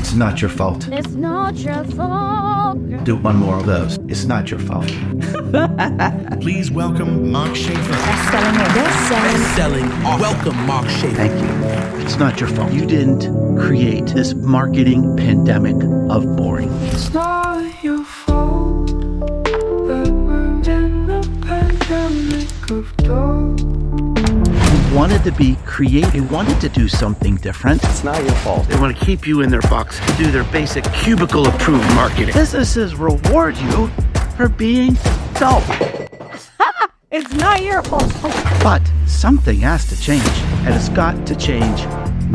It's not your fault. It's not your fault. Do one more of those. It's not your fault. Please welcome Mark Schaefer. Best-selling. Welcome, Mark Schaefer. Thank you. It's not your fault. You didn't create this marketing pandemic of boring. It's not your fault that we're in a pandemic of dull. You wanted to be creative. You wanted to do something different. It's not your fault. They want to keep you in their box, do their basic cubicle-approved marketing. Businesses reward you for being dull. It's not your fault. But something has to change, and it's got to change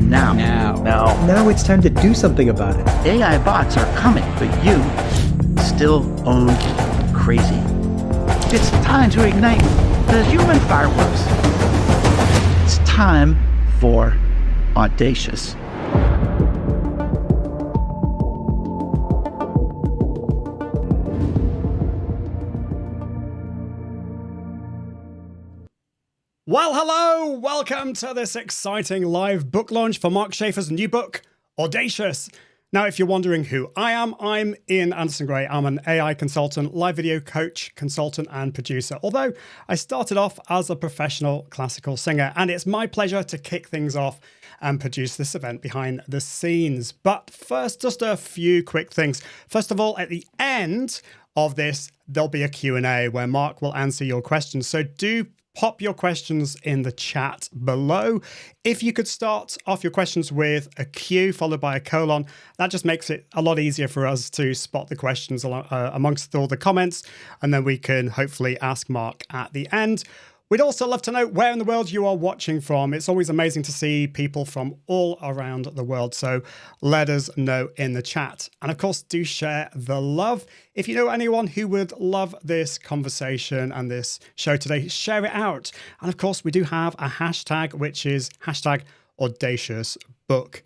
now. Now it's time to do something about it. AI bots are coming, but you still own crazy. It's time to ignite the human fireworks. It's time for Audacious. Well, hello! Welcome to this exciting live book launch for Mark Schaefer's new book, Audacious. Now, if you're wondering who I am, I'm Ian Anderson-Gray. I'm an AI consultant, live video coach, consultant, and producer. Although I started off as a professional classical singer, and it's my pleasure to kick things off and produce this event behind the scenes. But first, just a few quick things. First of all, at the end of this, there'll be a Q&A where Mark will answer your questions. So do pop your questions in the chat below. If you could start off your questions with a Q followed by a colon, that just makes it a lot easier for us to spot the questions amongst all the comments, and then we can hopefully ask Mark at the end. We'd also love to know where in the world you are watching from. It's always amazing to see people from all around the world, so let us know in the chat. And of course, do share the love. If you know anyone who would love this conversation and this show today, share it out. And of course, we do have a hashtag, which is #AudaciousBook.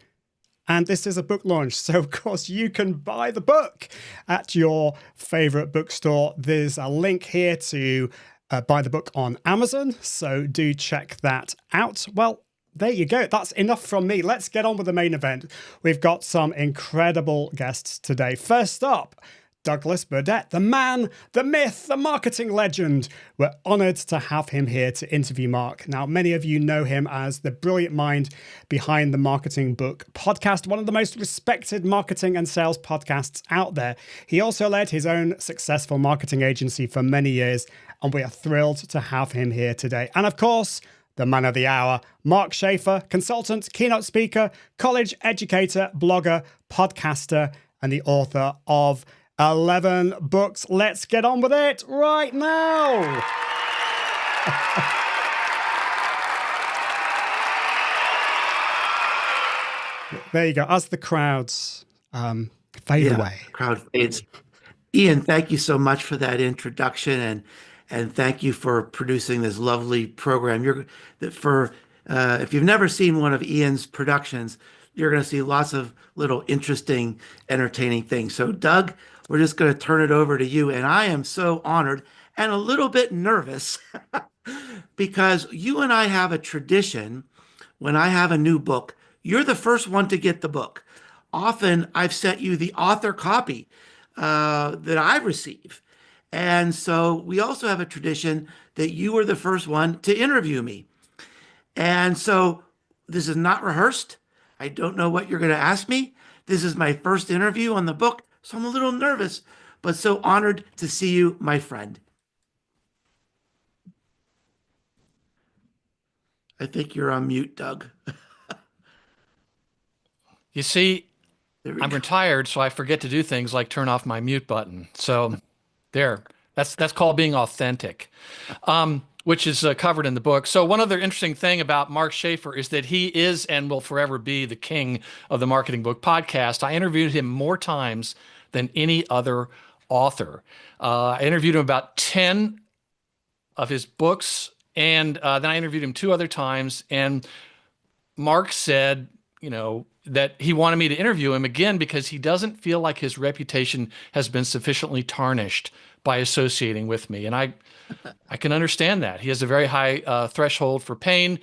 And this is a book launch, so of course you can buy the book at your favorite bookstore. There's a link here to buy the book on Amazon, so do check that out. Well, there you go. That's enough from me. Let's get on with the main event. We've got some incredible guests today. First up, Douglas Burdett, the man, the myth, the marketing legend. We're honored to have him here to interview Mark. Now, many of you know him as the brilliant mind behind the Marketing Book podcast, one of the most respected marketing and sales podcasts out there. He also led his own successful marketing agency for many years, and we are thrilled to have him here today. And of course, the man of the hour, Mark Schaefer, consultant, keynote speaker, college educator, blogger, podcaster, and the author of 11 books. Let's get on with it right now. There you go. As the crowds fade away. Crowd fades. Ian, thank you so much for that introduction, and thank you for producing this lovely program. If you've never seen one of Ian's productions, you're going to see lots of little interesting, entertaining things. So, Doug, we're just going to turn it over to you. And I am so honored and a little bit nervous because you and I have a tradition. When I have a new book, you're the first one to get the book. Often I've sent you the author copy that I receive. And so we also have a tradition that you were the first one to interview me. And so this is not rehearsed. I don't know what you're going to ask me. This is my first interview on the book, so I'm a little nervous, but so honored to see you, my friend. I think you're on mute, Doug. You see, I'm retired, so I forget to do things like turn off my mute button. So there, that's called being authentic, which is covered in the book. So one other interesting thing about Mark Schaefer is that he is and will forever be the king of the Marketing Book podcast. I interviewed him more times than any other author. I interviewed him about 10 of his books, and then I interviewed him 2 other times. And Mark said, that he wanted me to interview him again because he doesn't feel like his reputation has been sufficiently tarnished by associating with me. And I can understand that. He has a very high threshold for pain.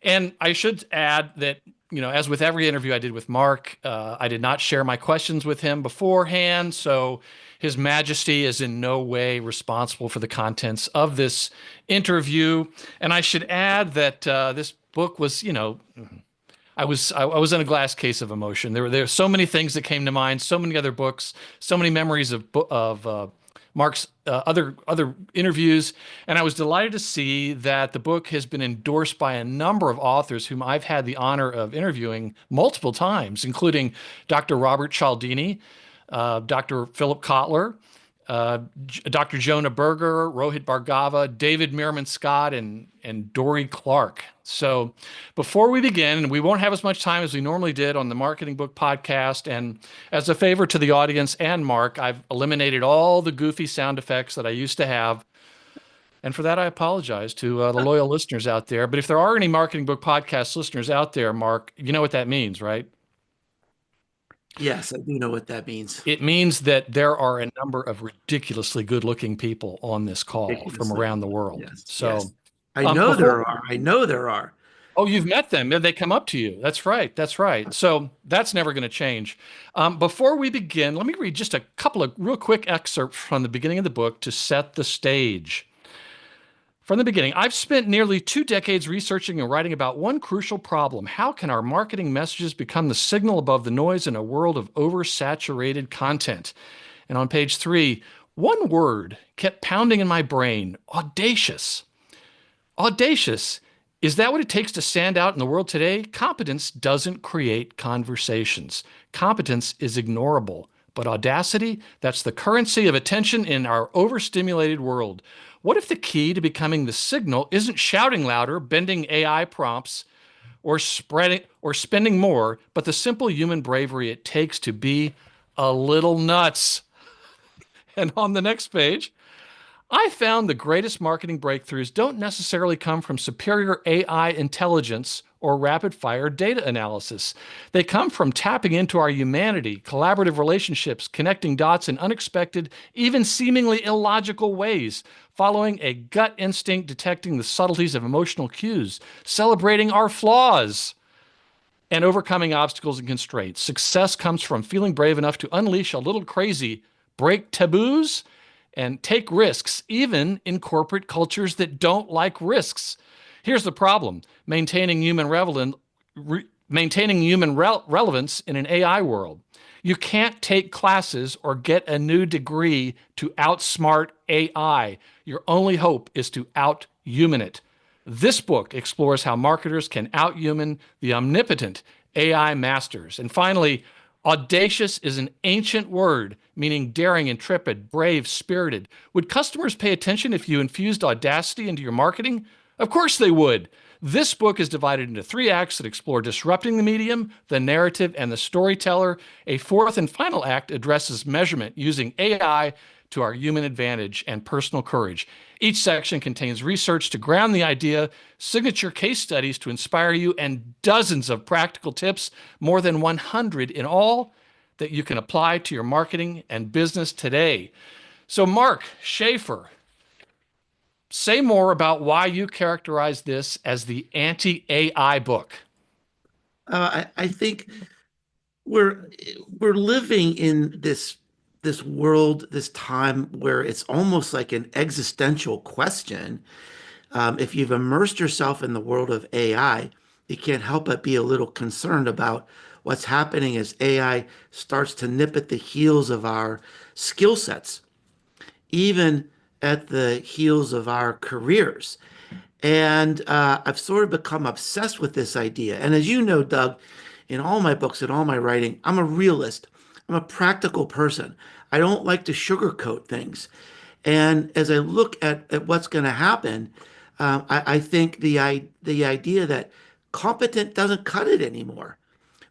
And I should add that as with every interview I did with Mark, I did not share my questions with him beforehand. So His Majesty is in no way responsible for the contents of this interview. And I should add that this book was, I was in a glass case of emotion. There were so many things that came to mind, so many other books, so many memories of Mark's other interviews, and I was delighted to see that the book has been endorsed by a number of authors whom I've had the honor of interviewing multiple times, including Dr. Robert Cialdini, Dr. Philip Kotler, Dr. Jonah Berger, Rohit Bhargava, David Meerman Scott, and Dory Clark. So before we begin, and we won't have as much time as we normally did on the Marketing Book Podcast, and as a favor to the audience and Mark, I've eliminated all the goofy sound effects that I used to have. And for that, I apologize to the loyal listeners out there. But if there are any Marketing Book Podcast listeners out there, Mark, you know what that means, right? Yes, I do know what that means. It means that there are a number of ridiculously good-looking people on this call from around the world. Yes, so yes. I know there are. I know there are. Oh, you've met them. They come up to you. That's right. That's right. So that's never going to change. Before we begin, let me read just a couple of real quick excerpts from the beginning of the book to set the stage. From the beginning, I've spent nearly 2 decades researching and writing about one crucial problem. How can our marketing messages become the signal above the noise in a world of oversaturated content? And on page 3, one word kept pounding in my brain: audacious. Audacious. Is that what it takes to stand out in the world today? Competence doesn't create conversations. Competence is ignorable. But audacity, that's the currency of attention in our overstimulated world. What if the key to becoming the signal isn't shouting louder, bending AI prompts, or spending more, but the simple human bravery it takes to be a little nuts? And on the next page, I found the greatest marketing breakthroughs don't necessarily come from superior AI intelligence or rapid-fire data analysis. They come from tapping into our humanity, collaborative relationships, connecting dots in unexpected, even seemingly illogical ways, following a gut instinct, detecting the subtleties of emotional cues, celebrating our flaws, and overcoming obstacles and constraints. Success comes from feeling brave enough to unleash a little crazy, break taboos, and take risks, even in corporate cultures that don't like risks. Here's the problem: maintaining human relevance in an AI world. You can't take classes or get a new degree to outsmart AI. Your only hope is to out-human it. This book explores how marketers can out-human the omnipotent AI masters. And finally, audacious is an ancient word meaning daring, intrepid, brave, spirited. Would customers pay attention if you infused audacity into your marketing? Of course they would. This book is divided into 3 acts that explore disrupting the medium, the narrative, and the storyteller. A 4th and final act addresses measurement using AI to our human advantage and personal courage. Each section contains research to ground the idea, signature case studies to inspire you, and dozens of practical tips, more than 100 in all, that you can apply to your marketing and business today. So Mark Schaefer, say more about why you characterize this as the anti-AI book. I think we're living in this world, this time where it's almost like an existential question. If you've immersed yourself in the world of AI, you can't help but be a little concerned about what's happening as AI starts to nip at the heels of our skill sets, even at the heels of our careers. And I've sort of become obsessed with this idea. And as you know, Doug, in all my books and all my writing, I'm a realist. I'm a practical person. I don't like to sugarcoat things. And as I look at what's going to happen, I think the idea that competent doesn't cut it anymore.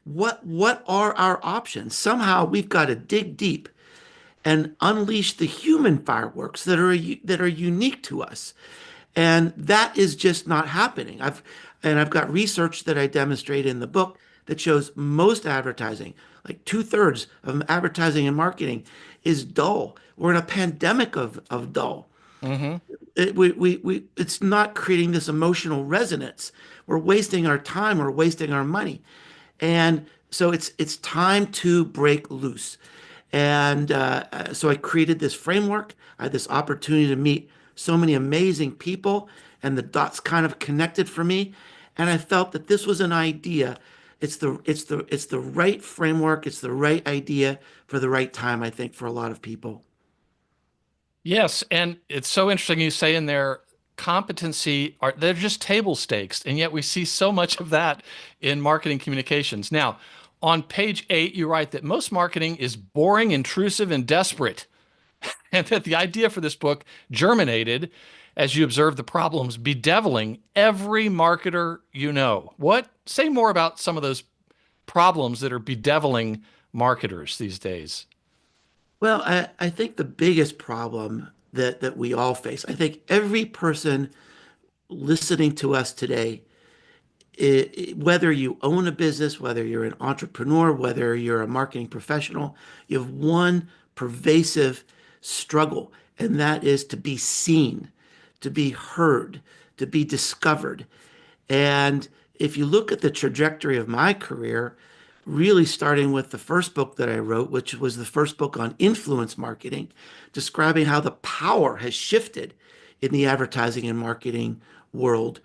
What are our options? Somehow we've got to dig deep and unleash the human fireworks that are unique to us. And that is just not happening. I've got research that I demonstrate in the book that shows most advertising, like 2/3 of advertising and marketing, is dull. We're in a pandemic of dull. Mm-hmm. It's not creating this emotional resonance. We're wasting our time. We're wasting our money. And so it's time to break loose. And so I created this framework. I had this opportunity to meet so many amazing people, and the dots kind of connected for me. And I felt that this was an idea. It's the right framework. It's the right idea for the right time, I think, for a lot of people. Yes, and it's so interesting you say in there competency are they're just table stakes, and yet we see so much of that in marketing communications. Now, on page 8, you write that most marketing is boring, intrusive, and desperate, and that the idea for this book germinated as you observe the problems bedeviling every marketer you know. Say more about some of those problems that are bedeviling marketers these days. Well, I think the biggest problem that we all face, I think every person listening to us today, whether you own a business, whether you're an entrepreneur, whether you're a marketing professional, you have one pervasive struggle, and that is to be seen, to be heard, to be discovered. And if you look at the trajectory of my career, really starting with the first book that I wrote, which was the first book on influence marketing, describing how the power has shifted in the advertising and marketing world,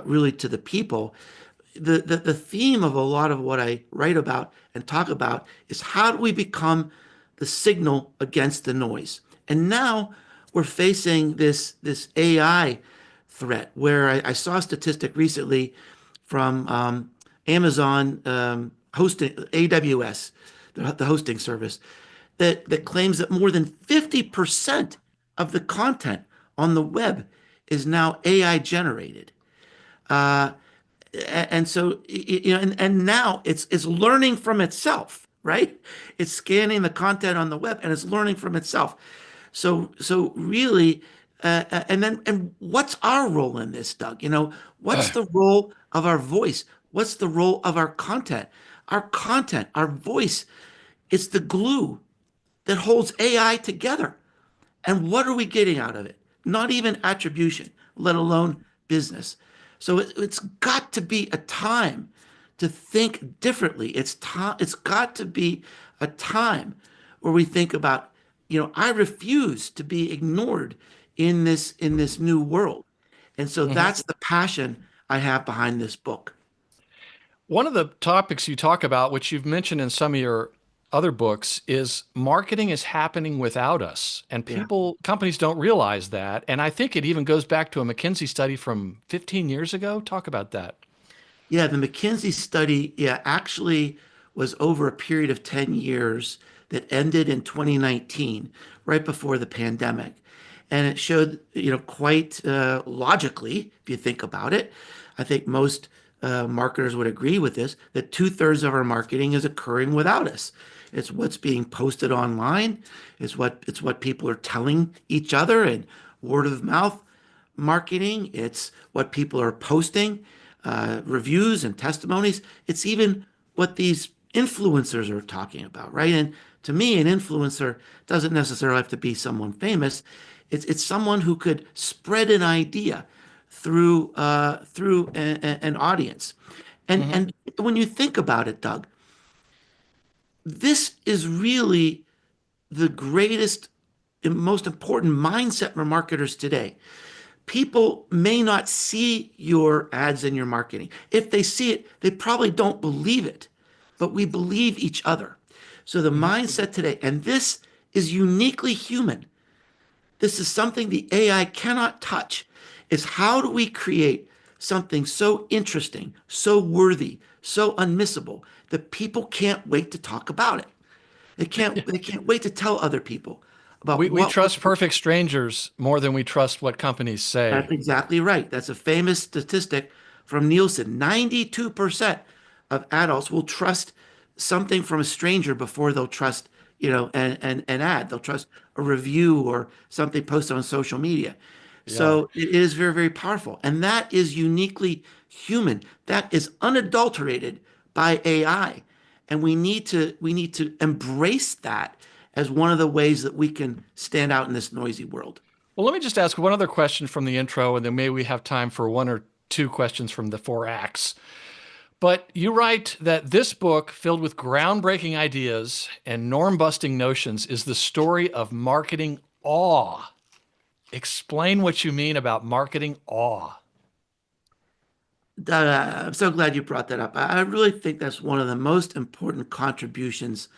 really to the people. The theme of a lot of what I write about and talk about is how do we become the signal against the noise? And now we're facing this AI threat where I saw a statistic recently from Amazon hosting AWS, the hosting service, that claims that more than 50% of the content on the web is now AI generated. And so, and now it's learning from itself, right? It's scanning the content on the web and it's learning from itself. So really, and what's our role in this, Doug? What's the role of our voice? What's the role of our content? Our content, our voice, it's the glue that holds AI together. And what are we getting out of it? Not even attribution, let alone business. So it's got to be a time to think differently. It's got to be a time where we think about, I refuse to be ignored in this new world. And so that's the passion I have behind this book. One of the topics you talk about, which you've mentioned in some of your other books, is marketing is happening without us. And companies don't realize that. And I think it even goes back to a McKinsey study from 15 years ago. Talk about that. Yeah, the McKinsey study, actually was over a period of 10 years that ended in 2019, right before the pandemic. And it showed, quite logically, if you think about it, I think most marketers would agree with this, that 2/3 of our marketing is occurring without us. It's what's being posted online. It's what people are telling each other and word of mouth marketing. It's what people are posting, reviews and testimonies. It's even what these influencers are talking about, right? And to me, an influencer doesn't necessarily have to be someone famous. It's someone who could spread an idea through an audience. And when you think about it, Doug, this is really the greatest and most important mindset for marketers today. People may not see your ads and your marketing. If they see it, they probably don't believe it, but we believe each other. So the mindset today, and this is uniquely human, this is something the AI cannot touch, is how do we create something so interesting, so worthy, so unmissable that people can't wait to talk about it. They can't wait to tell other people about we trust perfect strangers more than we trust what companies say. That's exactly right. That's a famous statistic from Nielsen. 92% of adults will trust something from a stranger before they'll trust, an ad. They'll trust a review or something posted on social media. So it is very, very powerful. And that is uniquely human. That is unadulterated by AI. And we need to embrace that as one of the ways that we can stand out in this noisy world. Well, let me just ask one other question from the intro, and then maybe we have time for one or two questions from the 4 acts. But you write that this book, filled with groundbreaking ideas and norm-busting notions, is the story of marketing awe. Explain what you mean about marketing awe. I'm so glad you brought that up. I really think that's one of the most important contributions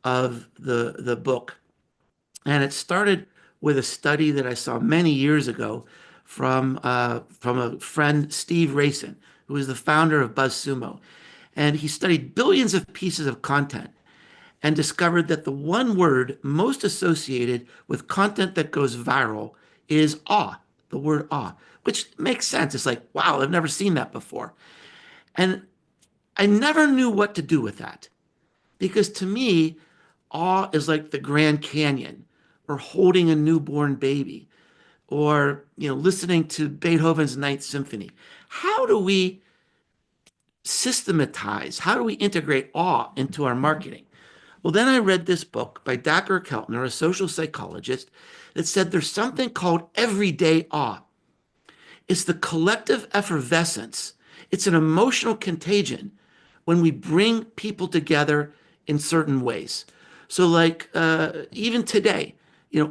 of the book. And it started with a study that I saw many years ago from a friend, Steve Racin, who is the founder of BuzzSumo. And he studied billions of pieces of content and discovered that the one word most associated with content that goes viral is awe, the word awe, which makes sense. It's like, wow, I've never seen that before. And I never knew what to do with that because to me, awe is like the Grand Canyon or holding a newborn baby or listening to Beethoven's Ninth Symphony. How do we systematize, how do we integrate awe into our marketing? Well, then I read this book by Dacher Keltner, a social psychologist, that said there's something called everyday awe. It's the collective effervescence. It's an emotional contagion when we bring people together in certain ways. So like even today,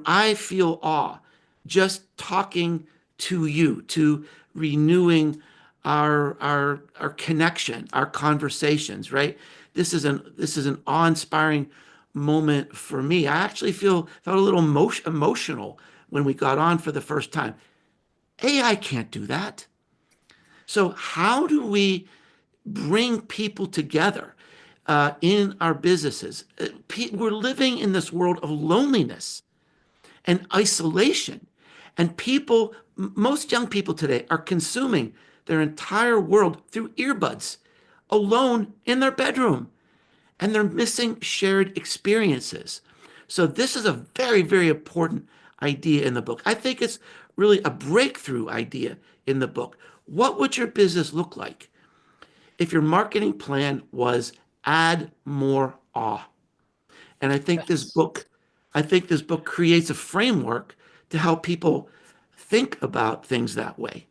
I feel awe just talking to you, to renewing our connection, our conversations, right? This is an awe-inspiring moment for me. I actually felt a little emotional when we got on for the first time. AI can't do that. So how do we bring people together in our businesses? We're living in this world of loneliness and isolation. And most young people today are consuming their entire world through earbuds, alone in their bedroom. And they're missing shared experiences. So this is a very, very important idea in the book. I think it's really a breakthrough idea in the book. What would your business look like if your marketing plan was add more awe? And I think this book creates a framework to help people think about things that way.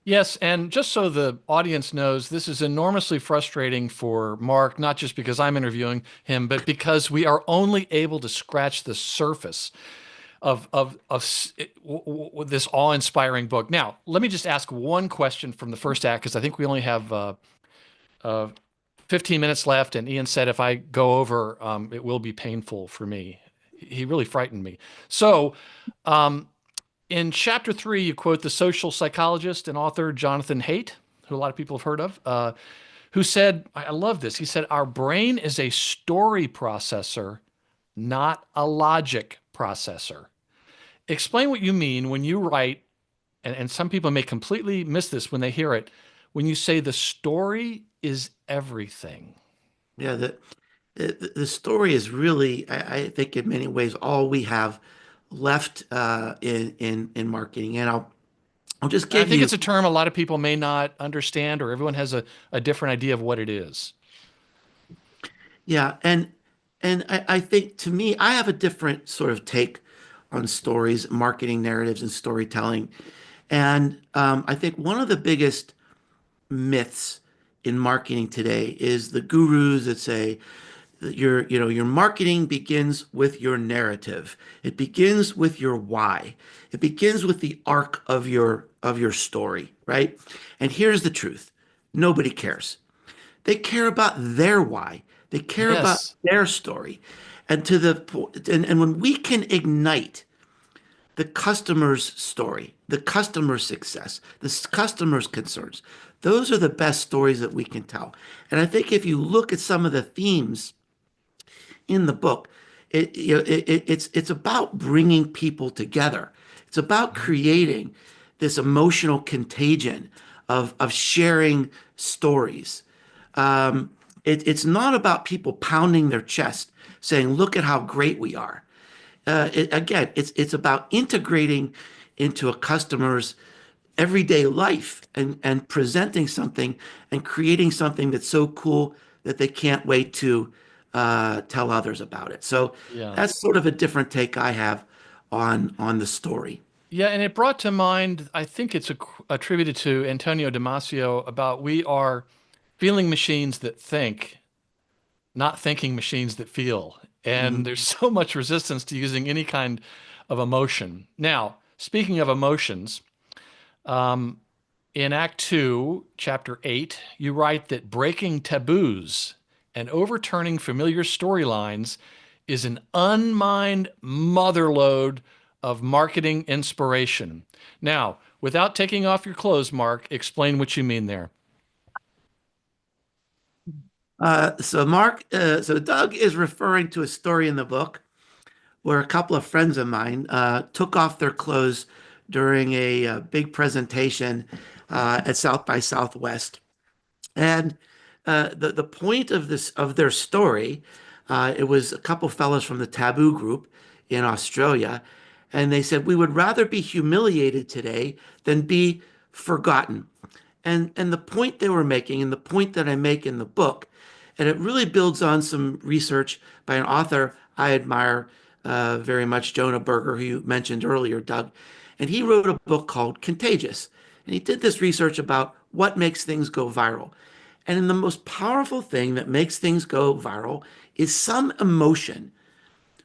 Yes, and just so the audience knows, this is enormously frustrating for Mark, not just because I'm interviewing him, but because we are only able to scratch the surface of this awe-inspiring book. Now, let me just ask one question from the first act, because I think we only have 15 minutes left, and Ian said if I go over, it will be painful for me. He really frightened me. So, in chapter 3, you quote the social psychologist and author Jonathan Haidt, who a lot of people have heard of, who said, I love this. He said, our brain is a story processor, not a logic processor. Explain what you mean when you write, and some people may completely miss this when they hear it, when you say the story is everything. Yeah, the story is really, I think in many ways, all we have left in marketing. And I'll just give you. I think it's a term a lot of people may not understand, or everyone has a different idea of what it is. Yeah, and I think to me, I have a different sort of take on stories, marketing narratives, and storytelling. And I think one of the biggest myths in marketing today is the gurus that say that your marketing begins with your narrative. It begins with your why. It begins with the arc of your story, right? And here's the truth. Nobody cares. They care about their why. They care about their story. And and when we can ignite the customer's story, the customer's success, the customer's concerns, those are the best stories that we can tell. And I think if you look at some of the themes in the book, it's about bringing people together. It's about creating this emotional contagion of sharing stories. It's not about people pounding their chest saying, look at how great we are. It's about integrating into a customer's everyday life and presenting something and creating something that's so cool that they can't wait to tell others about it. So that's sort of a different take I have on the story. Yeah, and it brought to mind, I think it's attributed to Antonio Damasio, about we are feeling machines that think, not thinking machines that feel. And there's so much resistance to using any kind of emotion. Now, speaking of emotions, in Act 2, Chapter 8, you write that breaking taboos and overturning familiar storylines is an unmined motherlode of marketing inspiration. Now, without taking off your clothes, Mark, explain what you mean there. So Doug is referring to a story in the book where a couple of friends of mine took off their clothes during a big presentation at South by Southwest. And the point of their story, it was a couple fellows from the Taboo group in Australia, and they said, we would rather be humiliated today than be forgotten. And the point they were making, and the point that I make in the book, and it really builds on some research by an author I admire very much, Jonah Berger, who you mentioned earlier, Doug. And he wrote a book called Contagious. And he did this research about what makes things go viral. And the most powerful thing that makes things go viral is some emotion.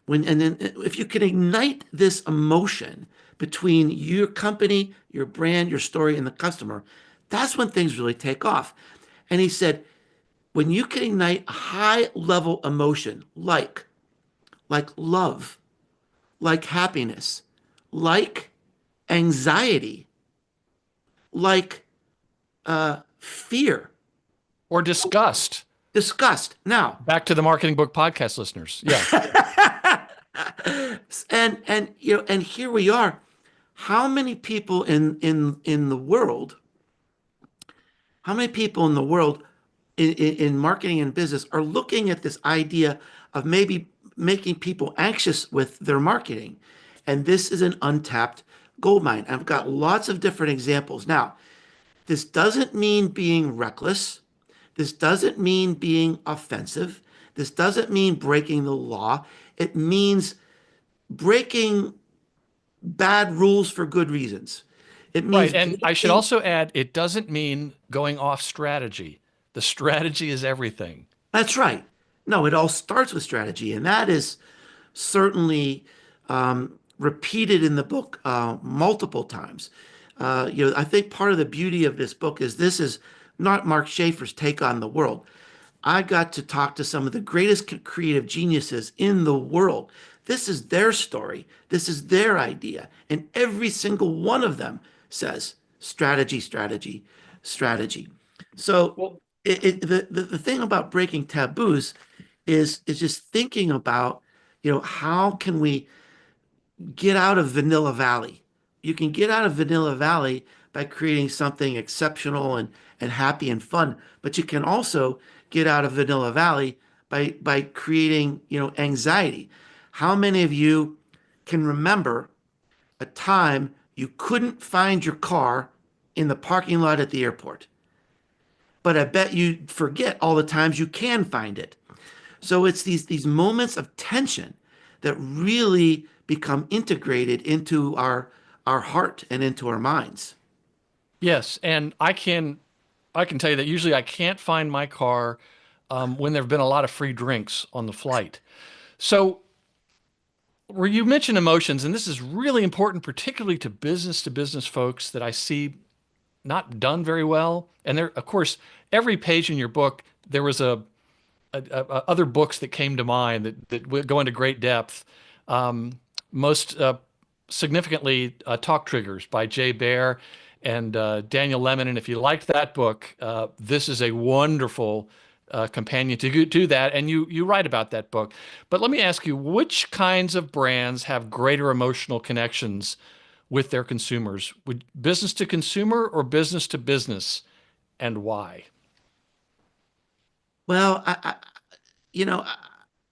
And then if you can ignite this emotion between your company, your brand, your story, and the customer, that's when things really take off. And he said, when you can ignite a high level emotion like love, like happiness, like anxiety, like fear, or disgust. Disgust. Now, back to the Marketing Book Podcast listeners. Yeah. and here we are. How many people in the world? How many people in the world in marketing and business are looking at this idea of maybe making people anxious with their marketing? And this is an untapped goldmine. I've got lots of different examples. Now, this doesn't mean being reckless. This doesn't mean being offensive. This doesn't mean breaking the law. It means breaking bad rules for good reasons. It means right. And I should also add, it doesn't mean going off strategy. The strategy is everything. That's right. No, it all starts with strategy. And that is certainly repeated in the book multiple times. I think part of the beauty of this book is this is not Mark Schaefer's take on the world. I got to talk to some of the greatest creative geniuses in the world. This is their story. This is their idea. And every single one of them says strategy, strategy, strategy. So the thing about breaking taboos is just thinking about, how can we get out of Vanilla Valley? You can get out of Vanilla Valley by creating something exceptional and happy and fun, but you can also get out of Vanilla Valley by creating, anxiety. How many of you can remember a time you couldn't find your car in the parking lot at the airport? But I bet you forget all the times you can find it. So it's these moments of tension that really become integrated into our heart and into our minds. Yes, and I can tell you that usually I can't find my car when there have been a lot of free drinks on the flight. So where you mentioned emotions, and this is really important, particularly to business folks that I see not done very well. And there, of course, every page in your book, there was other books that came to mind that go into great depth. Most significantly, Talk Triggers by Jay Baer and Daniel Lemon. And if you liked that book, this is a wonderful companion to do that. And you write about that book. But let me ask you, which kinds of brands have greater emotional connections with their consumers? Would business to consumer or business to business, and why? Well,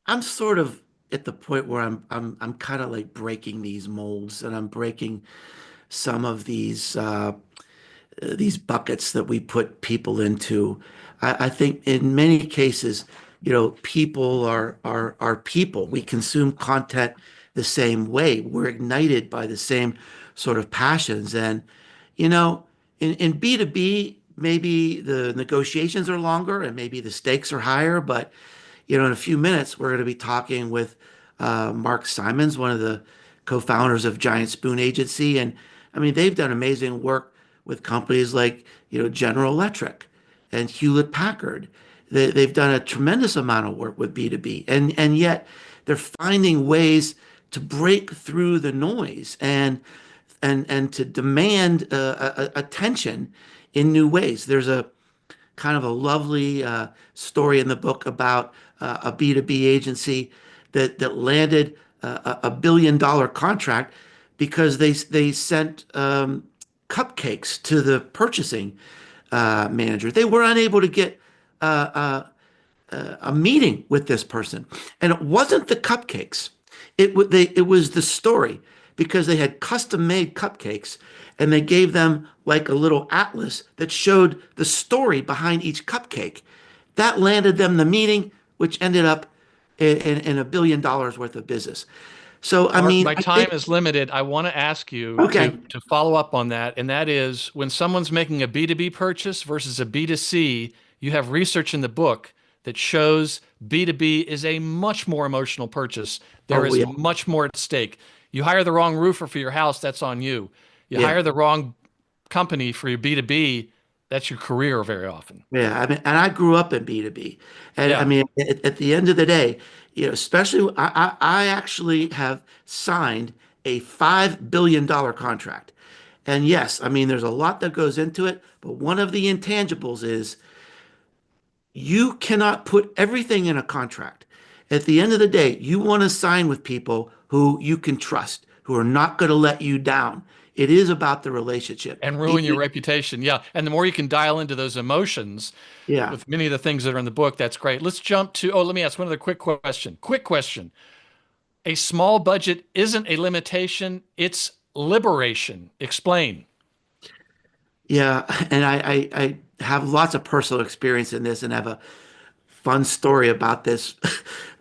I'm sort of at the point where I'm kind of like breaking these molds, and I'm breaking some of these buckets that we put people into. I think in many cases, people are people. We consume content the same way. We're ignited by the same sort of passions. And, in B2B maybe the negotiations are longer and maybe the stakes are higher, but in a few minutes, we're going to be talking with Mark Simons, one of the co-founders of Giant Spoon Agency. And I mean, they've done amazing work with companies like, General Electric and Hewlett Packard. They've done a tremendous amount of work with B2B. And yet they're finding ways to break through the noise and to demand attention in new ways. There's a kind of a lovely story in the book about a B2B agency that landed a $1 billion contract because they sent cupcakes to the purchasing manager. They were unable to get a meeting with this person, and it wasn't the cupcakes. It was the story, because they had custom made cupcakes and they gave them like a little atlas that showed the story behind each cupcake. That landed them the meeting, which ended up in $1 billion worth of business. So, I Mark, mean, my time is limited. I want to ask you to follow up on that. And that is, when someone's making a B2B purchase versus a B2C, you have research in the book that shows B2B is a much more emotional purchase. There is much more at stake. You hire the wrong roofer for your house, that's on you. You hire the wrong company for your B2B, that's your career very often. Yeah, I mean, and I grew up in B2B. And I mean, at the end of the day, especially I actually have signed a $5 billion contract. And yes, I mean, there's a lot that goes into it, but one of the intangibles is you cannot put everything in a contract. At the end of the day, you want to sign with people who you can trust, who are not going to let you down. It is about the relationship. And ruin your reputation. Yeah. And the more you can dial into those emotions with many of the things that are in the book, that's great. Let's jump to, let me ask one other quick question. Quick question. A small budget isn't a limitation, it's liberation. Explain. Yeah. And I have lots of personal experience in this and have a fun story about this,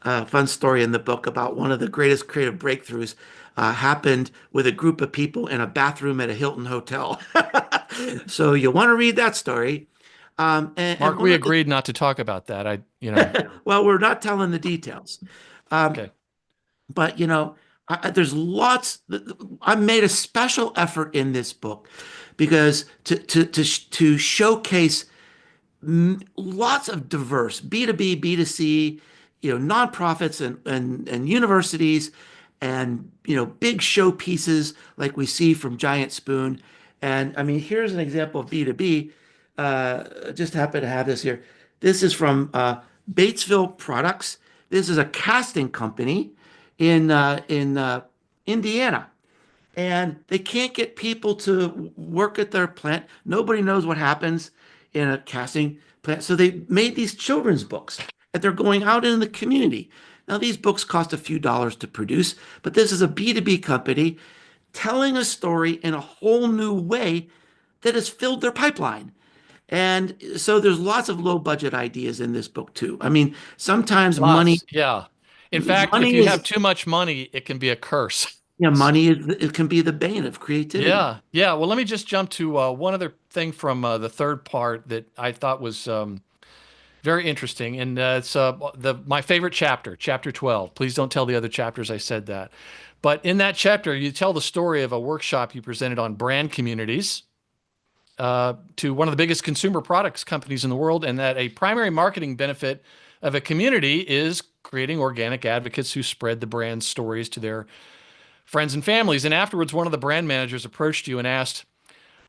fun story in the book about one of the greatest creative breakthroughs happened with a group of people in a bathroom at a Hilton hotel. So you want to read that story. Mark, we agreed not to talk about that. Well, we're not telling the details. Okay. But, there's lots. I made a special effort in this book because to showcase lots of diverse B2B, B2C, nonprofits and universities, and big showpieces like we see from Giant Spoon. And I mean, here's an example of B2B. Just happen to have this here. This is from Batesville Products. This is a casting company in Indiana, and they can't get people to work at their plant. Nobody knows what happens in a casting plant. So they made these children's books, and they're going out in the community. Now, these books cost a few dollars to produce, but this is a B2B company telling a story in a whole new way that has filled their pipeline. And so there's lots of low budget ideas in this book too. I mean, sometimes money. Yeah. In fact, if you have too much money, it can be a curse. Yeah, money it can be the bane of creativity. Yeah, yeah. Well, let me just jump to one other thing from the third part that I thought was very interesting, and it's my favorite chapter, chapter 12. Please don't tell the other chapters I said that. But in that chapter, you tell the story of a workshop you presented on brand communities to one of the biggest consumer products companies in the world, and that a primary marketing benefit of a community is creating organic advocates who spread the brand stories to their friends and families. And afterwards, one of the brand managers approached you and asked,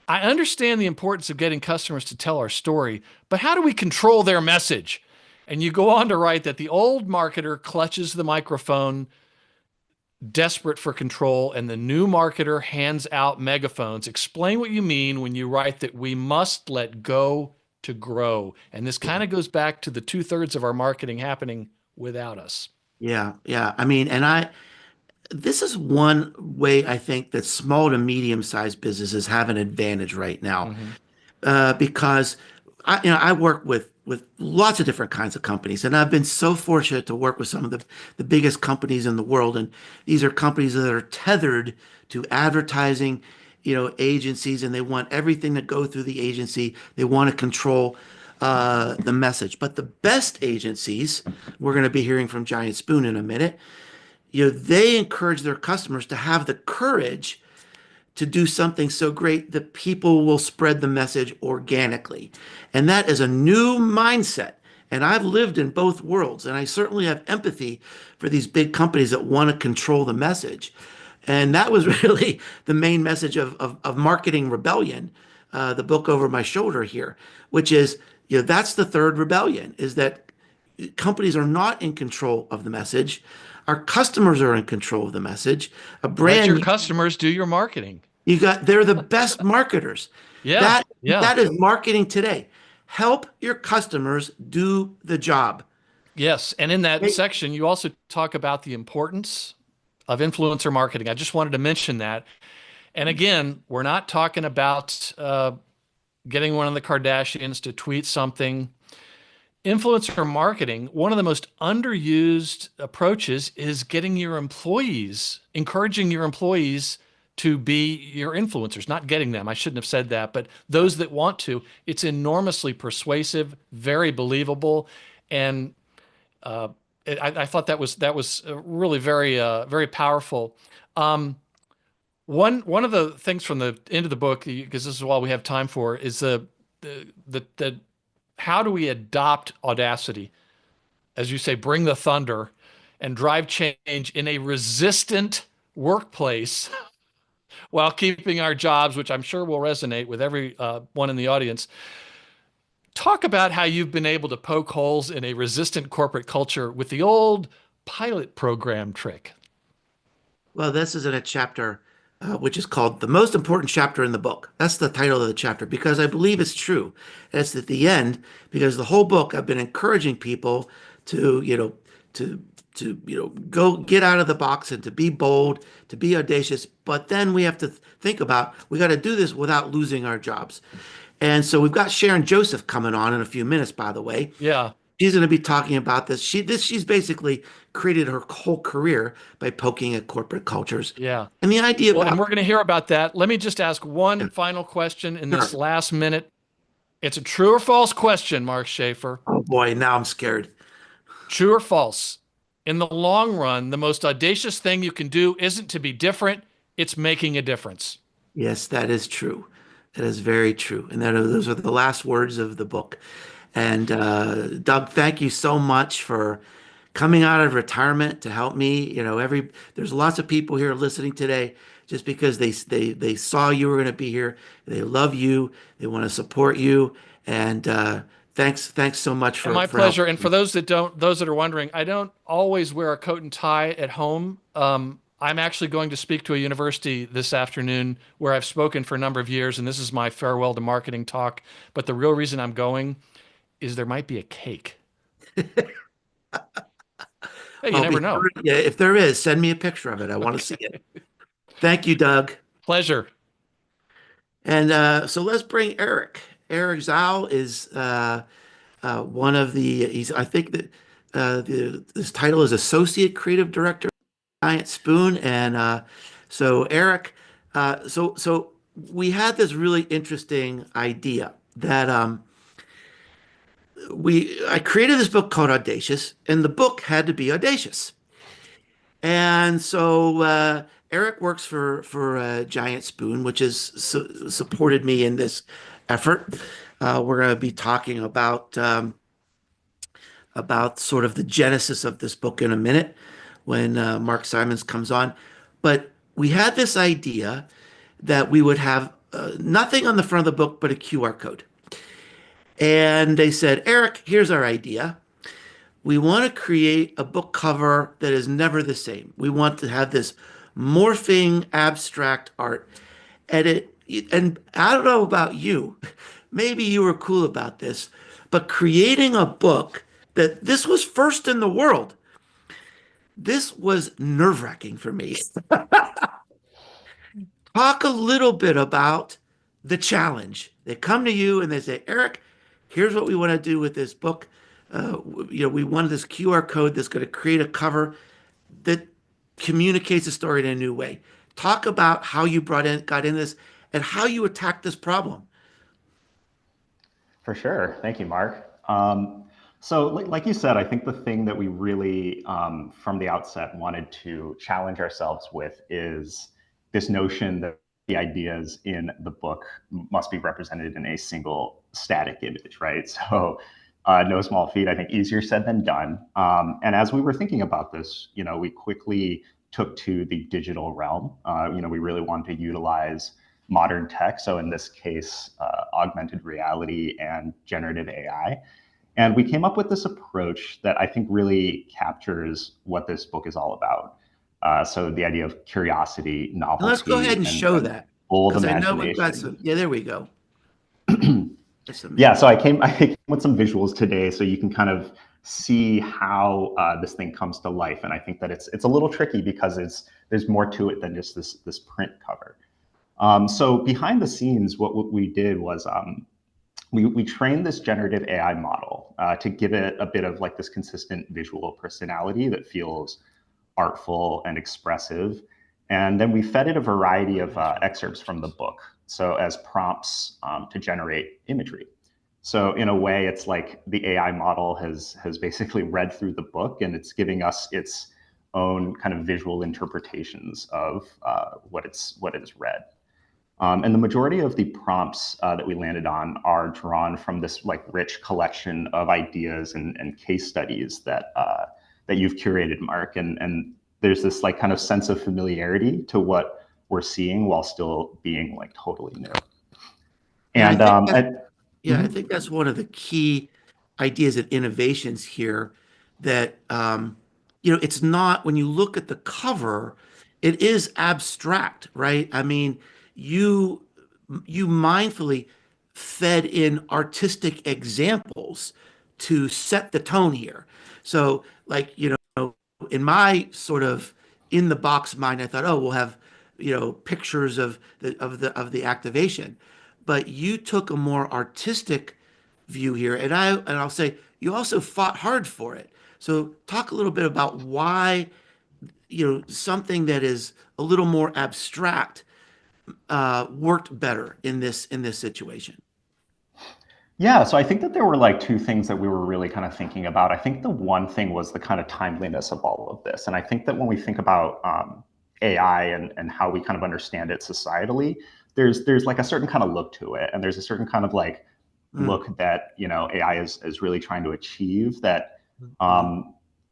I understand the importance of getting customers to tell our story, but how do we control their message? And you go on to write that the old marketer clutches the microphone, desperate for control, and the new marketer hands out megaphones. Explain what you mean when you write that we must let go to grow. And this kind of goes back to the 2/3 of our marketing happening without us. Yeah, yeah. I mean, this is one way I think that small to medium-sized businesses have an advantage right now, because I work with lots of different kinds of companies, and I've been so fortunate to work with some of the biggest companies in the world, and these are companies that are tethered to advertising agencies, and they want everything to go through the agency. They want to control the message. But the best agencies, we're going to be hearing from Giant Spoon in a minute, they encourage their customers to have the courage to do something so great that people will spread the message organically. And that is a new mindset. And I've lived in both worlds, and I certainly have empathy for these big companies that want to control the message. And that was really the main message of Marketing Rebellion, the book over my shoulder here, which is, that's the third rebellion, is that companies are not in control of the message. Our customers are in control of the message. A brand, let your customers do your marketing. They're the best marketers. Yeah, that is marketing today. Help your customers do the job. Yes, and in that section, you also talk about the importance of influencer marketing. I just wanted to mention that. And again, we're not talking about getting one of the Kardashians to tweet something. Influencer marketing, one of the most underused approaches is getting your employees, encouraging your employees to be your influencers, not getting them. I shouldn't have said that, but those that want to, it's enormously persuasive, very believable. And I thought that was really very powerful. One of the things from the end of the book, because this is all we have time for, is the how do we adopt Audacity, as you say, bring the thunder, and drive change in a resistant workplace while keeping our jobs, which I'm sure will resonate with every one in the audience. Talk about how you've been able to poke holes in a resistant corporate culture with the old pilot program trick. Well, this is in a chapter which is called The Most Important Chapter in the Book. That's the title of the chapter, because I believe it's true. And it's at the end, because the whole book I've been encouraging people to go get out of the box and to be bold, to be audacious. But then we have to think about, we got to do this without losing our jobs. And so we've got Sharon Joseph coming on in a few minutes, by the way. Yeah. She's going to be talking about this. She's basically created her whole career by poking at corporate cultures. Yeah. And the idea and we're going to hear about that. Let me just ask one final question in this Sure. last minute. It's a true or false question, Mark Schaefer. Oh boy, now I'm scared. True or false? In the long run, the most audacious thing you can do isn't to be different, it's making a difference. Yes, that is true. That is very true. And those are the last words of the book. And Doug, thank you so much for coming out of retirement to help me. There's lots of people here listening today just because they saw you were going to be here. They love you. They want to support you. And thanks so much for my pleasure. And for those that are wondering, I don't always wear a coat and tie at home. I'm actually going to speak to a university this afternoon where I've spoken for a number of years, and this is my farewell to marketing talk. But the real reason I'm going is there might be a cake. Hey, you never know. Yeah, if there is, send me a picture of it. I want to see it. Thank you, Doug. Pleasure. And so let's bring Eric. Eric Zhao is one of the. I think that this title is Associate Creative Director at Giant Spoon. And so Eric, so we had this really interesting idea that I created this book called Audacious, and the book had to be audacious. And so Eric works for Giant Spoon, which has supported me in this effort. We're going to be talking about sort of the genesis of this book in a minute when Mark Simons comes on. But we had this idea that we would have nothing on the front of the book but a QR code. And they said, Eric, here's our idea. We want to create a book cover that is never the same. We want to have this morphing abstract art. And I don't know about you, maybe you were cool about this, but creating a book this was first in the world, this was nerve-wracking for me. Talk a little bit about the challenge. They come to you and they say, Eric, here's what we want to do with this book. We want this QR code that's going to create a cover that communicates the story in a new way. talk about how you got in this and how you attacked this problem. For sure. Thank you, Mark. So like you said, I think the thing that we really, from the outset, wanted to challenge ourselves with is this notion that the ideas in the book must be represented in a single static image, right? So no small feat, I think easier said than done. And as we were thinking about this, we quickly took to the digital realm. We really wanted to utilize modern tech. So in this case, augmented reality and generative AI. And we came up with this approach that I think really captures what this book is all about. So the idea of curiosity, novelty. Let's go ahead and show that. Bold Because I imagination. know we've got some, yeah, there we go. Yeah, so I came with some visuals today so you can kind of see how this thing comes to life. And I think that it's a little tricky because there's more to it than just this print cover. So behind the scenes, what we did was we trained this generative AI model to give it a bit of like this consistent visual personality that feels artful and expressive. And then we fed it a variety of excerpts from the book, so as prompts to generate imagery. So in a way, it's like the AI model has basically read through the book and it's giving us its own kind of visual interpretations of what it has read. And the majority of the prompts that we landed on are drawn from this like rich collection of ideas and case studies that you've curated, Mark. And there's this like kind of sense of familiarity to what we're seeing while still being like totally new. And I think that's one of the key ideas and innovations here that, it's not, when you look at the cover, it is abstract, right? I mean, you mindfully fed in artistic examples to set the tone here. So like, in my sort of in the box mind, I thought, oh, we'll have, pictures of the activation. But you took a more artistic view here, and I'll say you also fought hard for it. So talk a little bit about why, something that is a little more abstract worked better in this situation. Yeah, so I think that there were like two things that we were really kind of thinking about. I think the one thing was the kind of timeliness of all of this. And I think that when we think about AI and how we kind of understand it societally, there's like a certain kind of look to it. And there's a certain kind of like look that, AI is really trying to achieve that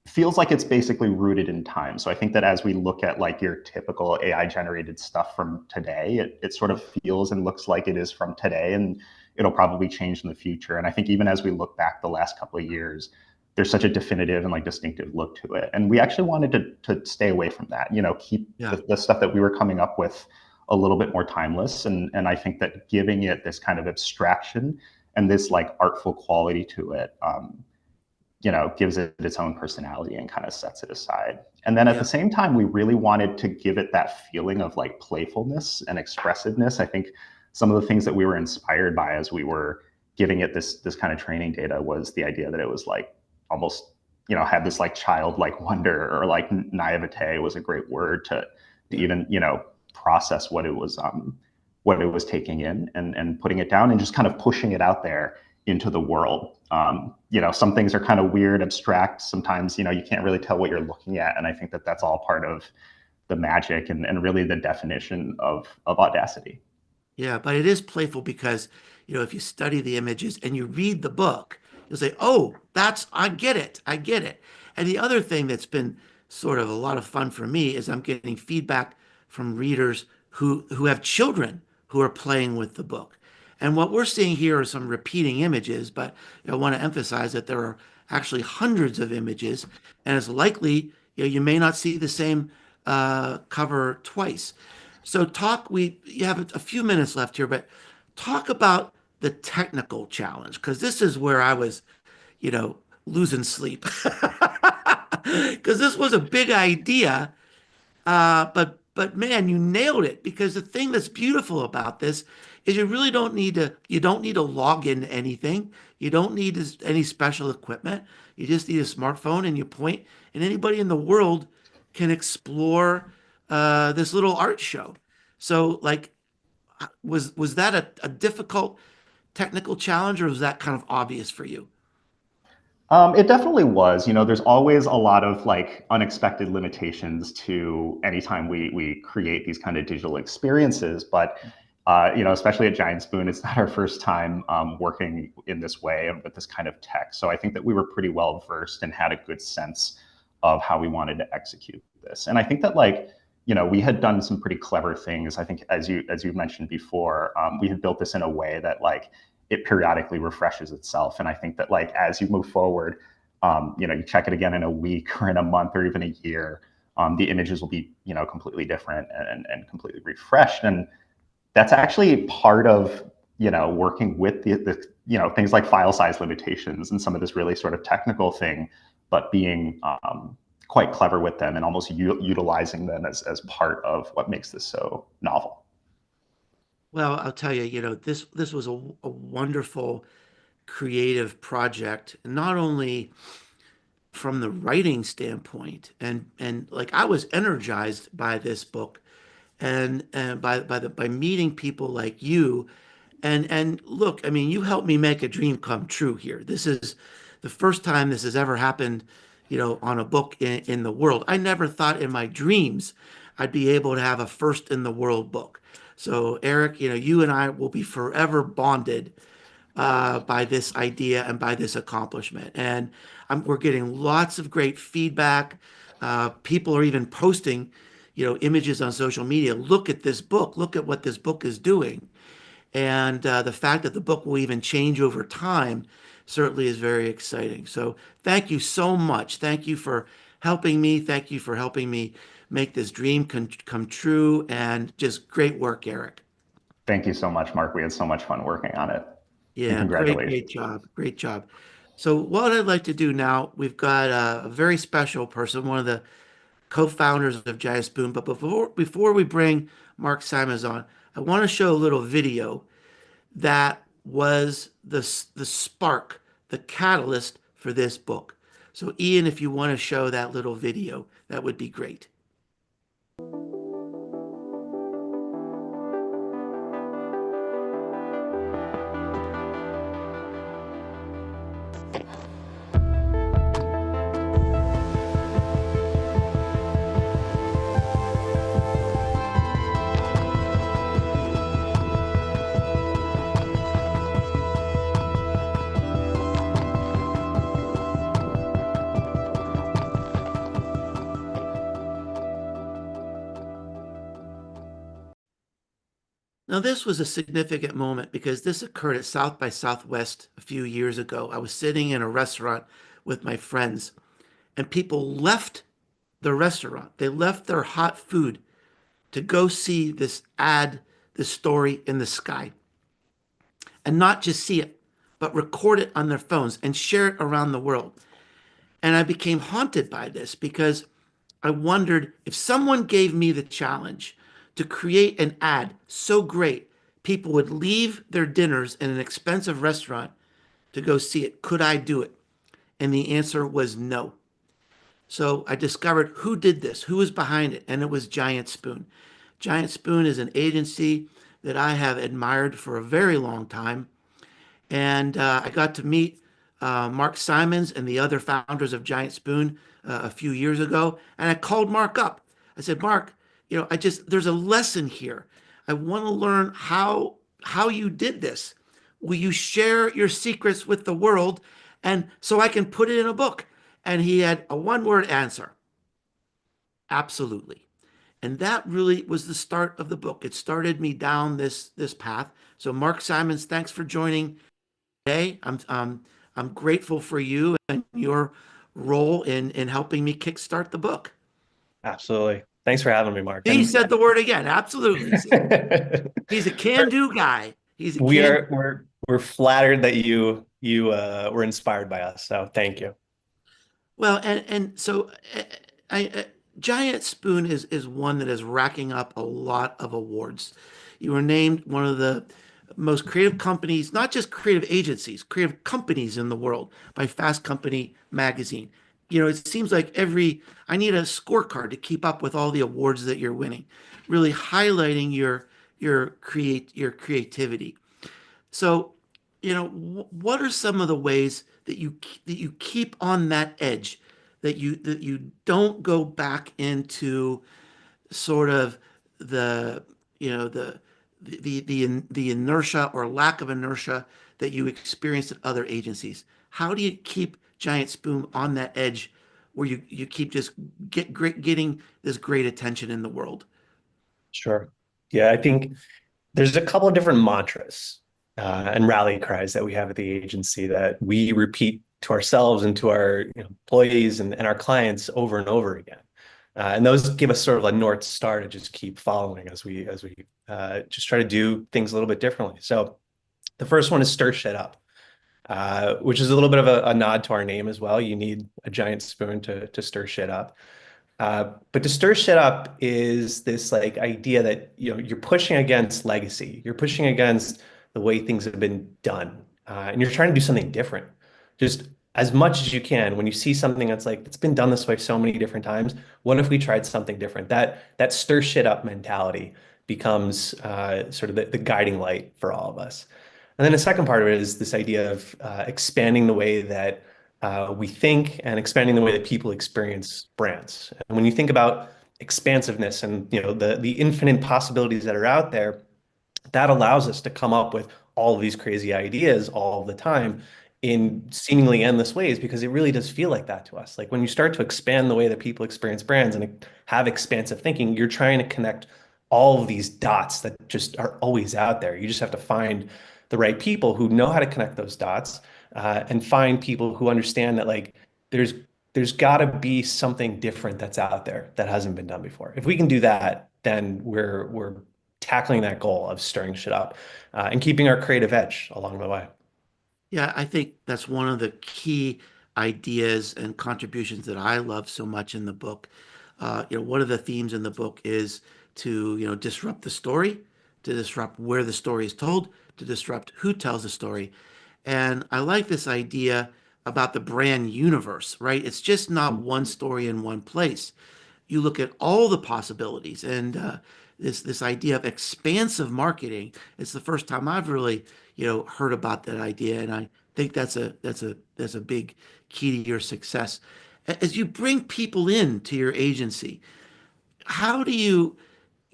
feels like it's basically rooted in time. So I think that as we look at like your typical AI generated stuff from today, it sort of feels and looks like it is from today, and it'll probably change in the future. And I think even as we look back the last couple of years, there's such a definitive and like distinctive look to it. And we actually wanted to stay away from that, keep the stuff that we were coming up with a little bit more timeless. And I think that giving it this kind of abstraction and this like artful quality to it, gives it its own personality and kind of sets it aside. And then at the same time, we really wanted to give it that feeling of like playfulness and expressiveness. I think some of the things that we were inspired by as we were giving it this kind of training data was the idea that it was like almost, had this like childlike wonder, or like naivete was a great word to even, process what it was taking in and putting it down and just kind of pushing it out there into the world. Some things are kind of weird, abstract. Sometimes, you can't really tell what you're looking at. And I think that that's all part of the magic and really the definition of Audacity. Yeah, but it is playful because, if you study the images and you read the book, you'll say, oh, I get it. And the other thing that's been sort of a lot of fun for me is I'm getting feedback from readers who have children who are playing with the book. And what we're seeing here are some repeating images, but I want to emphasize that there are actually hundreds of images, and it's likely you may not see the same cover twice. So you have a few minutes left here, but talk about the technical challenge, because this is where I was, losing sleep. Because this was a big idea, but man, you nailed it. Because the thing that's beautiful about this is you really don't need to log in anything. You don't need any special equipment. You just need a smartphone and you point, and anybody in the world can explore this little art show. So like, was that a difficult technical challenge, or was that kind of obvious for you? It definitely was. There's always a lot of like unexpected limitations to anytime we create these kind of digital experiences. But especially at Giant Spoon, it's not our first time working in this way and with this kind of tech. So I think that we were pretty well versed and had a good sense of how we wanted to execute this. And I think that we had done some pretty clever things. I think as you mentioned before, we had built this in a way that it periodically refreshes itself. And I think that as you move forward, you check it again in a week or in a month or even a year, the images will be, completely different and completely refreshed. And that's actually part of, working with the things like file size limitations and some of this really sort of technical thing, but being quite clever with them and almost utilizing them as part of what makes this so novel. Well, I'll tell you, this was a wonderful creative project, not only from the writing standpoint, and like I was energized by this book, and by meeting people like you, and look, I mean, you helped me make a dream come true here. This is the first time this has ever happened, on a book in the world. I never thought in my dreams I'd be able to have a first in the world book. So Eric, you and I will be forever bonded by this idea and by this accomplishment. And we're getting lots of great feedback. People are even posting, images on social media. Look at this book. Look at what this book is doing. And the fact that the book will even change over time certainly is very exciting. So thank you so much. Thank you for helping me. Thank you for helping me make this dream come true. And just great work, Eric. Thank you so much, Mark. We had so much fun working on it. Yeah, great job. Great job. So what I'd like to do now, we've got a very special person, one of the co-founders of Giant Spoon. But before we bring Mark Simons on, I want to show a little video that was the spark, the catalyst for this book. So Ian, if you want to show that little video, that would be great. Now, this was a significant moment because this occurred at South by Southwest a few years ago. I was sitting in a restaurant with my friends, and people left the restaurant. They left their hot food to go see this ad, this story in the sky. And not just see it, but record it on their phones and share it around the world. And I became haunted by this because I wondered if someone gave me the challenge to create an ad so great people would leave their dinners in an expensive restaurant to go see it, could I do it? And the answer was no. So I discovered who did this, who was behind it, and it was Giant Spoon. Giant Spoon is an agency that I have admired for a very long time. And I got to meet Mark Simons and the other founders of Giant Spoon a few years ago. And I called Mark up. I said, Mark, there's a lesson here. I want to learn how you did this. Will you share your secrets with the world? And so I can put it in a book. And he had a one-word answer. Absolutely. And that really was the start of the book. It started me down this path. So Mark Simons, thanks for joining today. I'm grateful for you and your role in helping me kickstart the book. Absolutely. Thanks for having me, Mark. He said the word again. Absolutely. He's a can-do guy. We're flattered that you were inspired by us. So thank you. Well, and so Giant Spoon is one that is racking up a lot of awards. You were named one of the most creative companies, not just creative agencies, creative companies in the world by Fast Company magazine. it seems like I need a scorecard to keep up with all the awards that you're winning, really highlighting your creativity. So, what are some of the ways that you keep on that edge, that you don't go back into sort of the you know the inertia or lack of inertia that you experienced at other agencies? How do you keep Giant Spoon on that edge where you keep just getting this great attention in the world? Sure. Yeah, I think there's a couple of different mantras and rally cries that we have at the agency that we repeat to ourselves and to our employees and our clients over and over again. And those give us sort of a North Star to just keep following as we just try to do things a little bit differently. So the first one is stir shit up, which is a little bit of a nod to our name as well. You need a giant spoon to stir shit up. But to stir shit up is this like idea that you're pushing against legacy. You're pushing against the way things have been done, and you're trying to do something different. Just as much as you can. When you see something that's like it's been done this way so many different times, what if we tried something different? That stir shit up mentality becomes sort of the guiding light for all of us. And then the second part of it is this idea of expanding the way that we think and expanding the way that people experience brands. And when you think about expansiveness and the infinite possibilities that are out there, that allows us to come up with all of these crazy ideas all the time in seemingly endless ways, because it really does feel like that to us. Like when you start to expand the way that people experience brands and have expansive thinking, you're trying to connect all of these dots that just are always out there. You just have to find the right people who know how to connect those dots, and find people who understand that like there's got to be something different that's out there that hasn't been done before. If we can do that, then we're tackling that goal of stirring shit up, and keeping our creative edge along the way. Yeah, I think that's one of the key ideas and contributions that I love so much in the book. One of the themes in the book is to, disrupt the story, to disrupt where the story is told, to disrupt who tells the story. And I like this idea about the brand universe, right? It's just not one story in one place. You look at all the possibilities, and this idea of expansive marketing. It's the first time I've really heard about that idea, and I think that's a big key to your success. As you bring people into your agency, how do you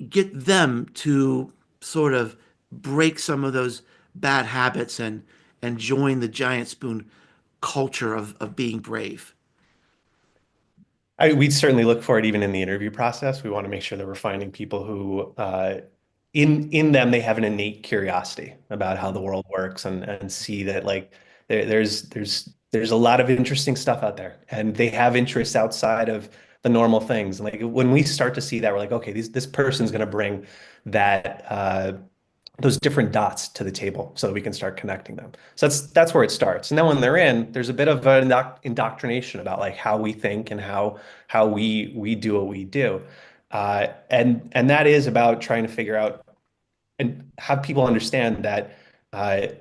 get them to sort of break some of those bad habits and join the Giant Spoon culture of being brave? We certainly look for it even in the interview process. We want to make sure that we're finding people who, in them, they have an innate curiosity about how the world works, and see that like there's a lot of interesting stuff out there, and they have interests outside of the normal things. And like when we start to see that, we're like, okay, this person's going to bring that those different dots to the table so that we can start connecting them. So that's where it starts. And then when they're in, there's a bit of an indoctrination about like how we think and how we do what we do. And that is about trying to figure out and have people understand that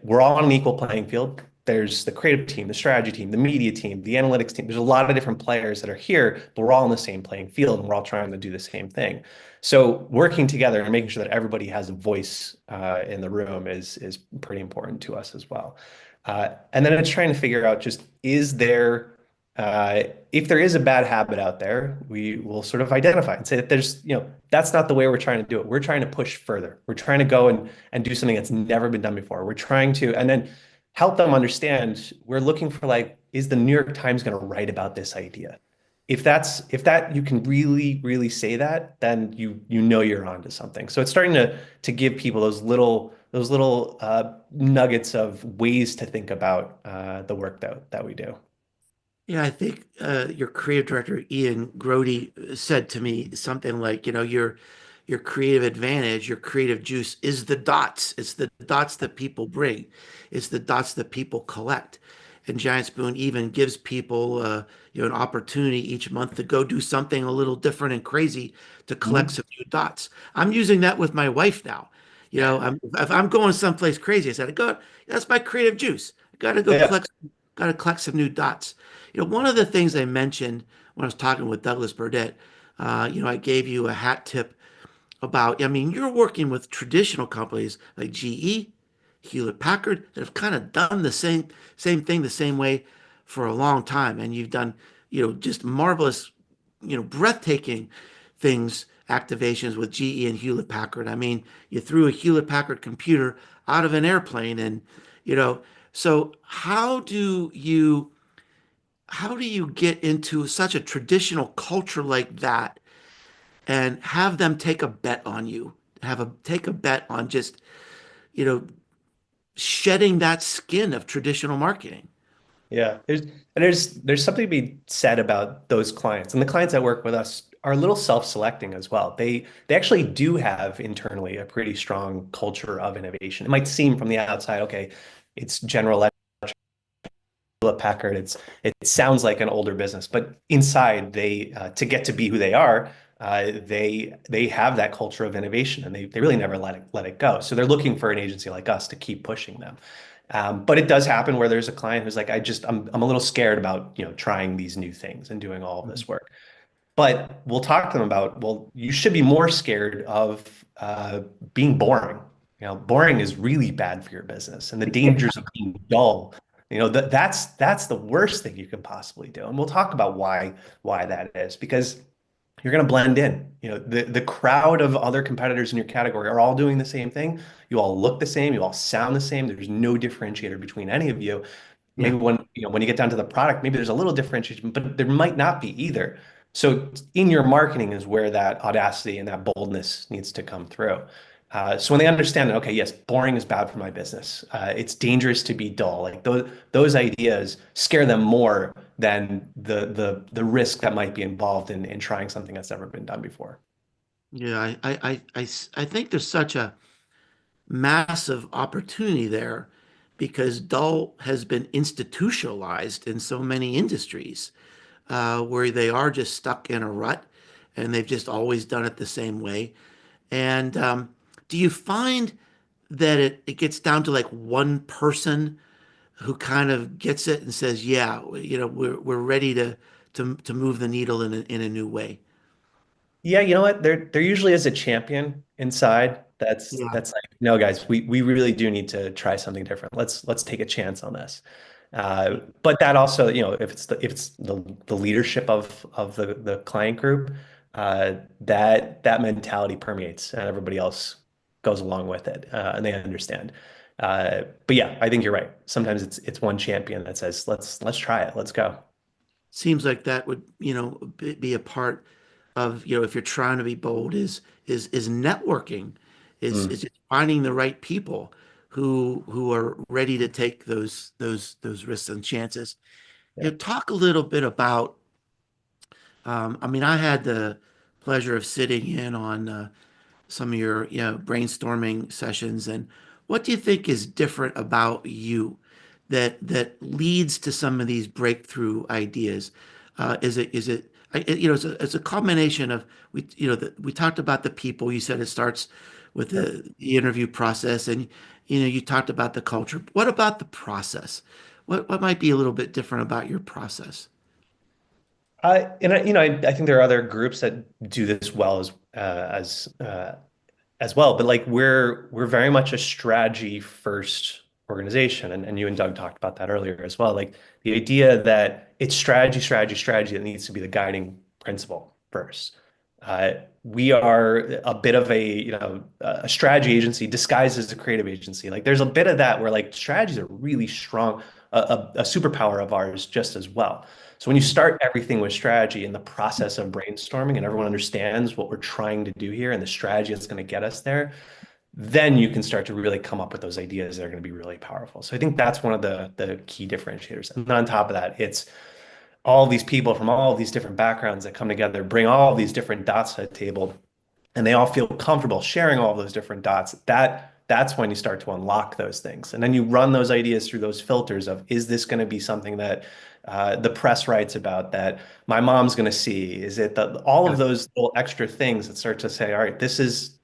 we're all on an equal playing field. There's the creative team, the strategy team, the media team, the analytics team. There's a lot of different players that are here, but we're all on the same playing field, and we're all trying to do the same thing. So working together and making sure that everybody has a voice in the room is pretty important to us as well. And then it's trying to figure out just if there is a bad habit out there, we will sort of identify and say that that's not the way we're trying to do it. We're trying to push further. We're trying to go and do something that's never been done before. We're trying to, and then help them understand we're looking for like, is the New York Times going to write about this idea? If that you can really, really say that, then you're onto something. So it's starting to give people those little nuggets of ways to think about the work that we do. Yeah, I think your creative director, Ian Grody, said to me something like, your creative advantage, your creative juice is the dots. It's the dots that people bring. It's the dots that people collect. And Giant Spoon even gives people, an opportunity each month to go do something a little different and crazy to collect some new dots. I'm using that with my wife now. If I'm going someplace crazy, I said, that's my creative juice. I got to go collect got to collect some new dots. One of the things I mentioned when I was talking with Douglas Burdett, I gave you a hat tip about, I mean, you're working with traditional companies like GE, Hewlett Packard that have kind of done the same thing the same way for a long time, and you've done, just marvelous, breathtaking things, activations with GE and Hewlett Packard. I mean, you threw a Hewlett Packard computer out of an airplane, and so how do you get into such a traditional culture like that and have them take a bet on you, take a bet on just, you know, shedding that skin of traditional marketing? Yeah, there's something to be said about those clients, and the clients that work with us are a little self-selecting as well. They actually do have internally a pretty strong culture of innovation. It might seem from the outside, okay, it's General Electric, Hewlett Packard. It sounds like an older business, but inside they to get to be who they are, they have that culture of innovation, and they really never let it go. So they're looking for an agency like us to keep pushing them. But it does happen where there's a client who's like, I'm a little scared about, trying these new things and doing all of this work. But we'll talk to them about, well, you should be more scared of being boring. Boring is really bad for your business, and the dangers of being dull. That's the worst thing you can possibly do. And we'll talk about why that is, because you're going to blend in. The crowd of other competitors in your category are all doing the same thing. You all look the same. You all sound the same. There's no differentiator between any of you. Maybe Yeah. when you get down to the product, maybe there's a little differentiation, but there might not be either. So in your marketing is where that audacity and that boldness needs to come through. So when they understand that, okay, yes, boring is bad for my business. It's dangerous to be dull. Like those ideas scare them more than the risk that might be involved in trying something that's never been done before. Yeah, I think there's such a massive opportunity there because dull has been institutionalized in so many industries, where they are just stuck in a rut and they've just always done it the same way. And do you find that it gets down to like one person who kind of gets it and says, "Yeah, we're ready to move the needle in a new way"? Yeah, you know what? There usually is a champion inside Yeah, that's like, no, guys, we really do need to try something different. Let's take a chance on this. But that also, if it's the leadership of the client group, that mentality permeates and everybody else goes along with it, and they understand. But yeah, I think you're right. Sometimes it's one champion that says, let's try it. Let's go. seems like that would be a part of, if you're trying to be bold, is networking, is just finding the right people who are ready to take those risks and chances. Yeah. Talk a little bit about, I mean, I had the pleasure of sitting in on some of your, brainstorming sessions. And what do you think is different about you that leads to some of these breakthrough ideas? It's a combination of, we talked about the people. You said it starts with the interview process, and you talked about the culture. What about the process? What might be a little bit different about your process? I think there are other groups that do this well as well, but like we're very much a strategy first organization, and you and Doug talked about that earlier as well. Like the idea that it's strategy that needs to be the guiding principle first. We are a bit of a strategy agency disguised as a creative agency. Like there's a bit of that where like strategies are really strong, a superpower of ours just as well. So when you start everything with strategy in the process of brainstorming and everyone understands what we're trying to do here and the strategy that's going to get us there, then you can start to really come up with those ideas that are going to be really powerful. So I think that's one of the key differentiators. And then on top of that, it's all these people from all these different backgrounds that come together, bring all these different dots to the table, and they all feel comfortable sharing all those different dots. That's when you start to unlock those things. And then you run those ideas through those filters of, is this going to be something that the press writes about, that my mom's going to see? Is it all of those little extra things that start to say, all right,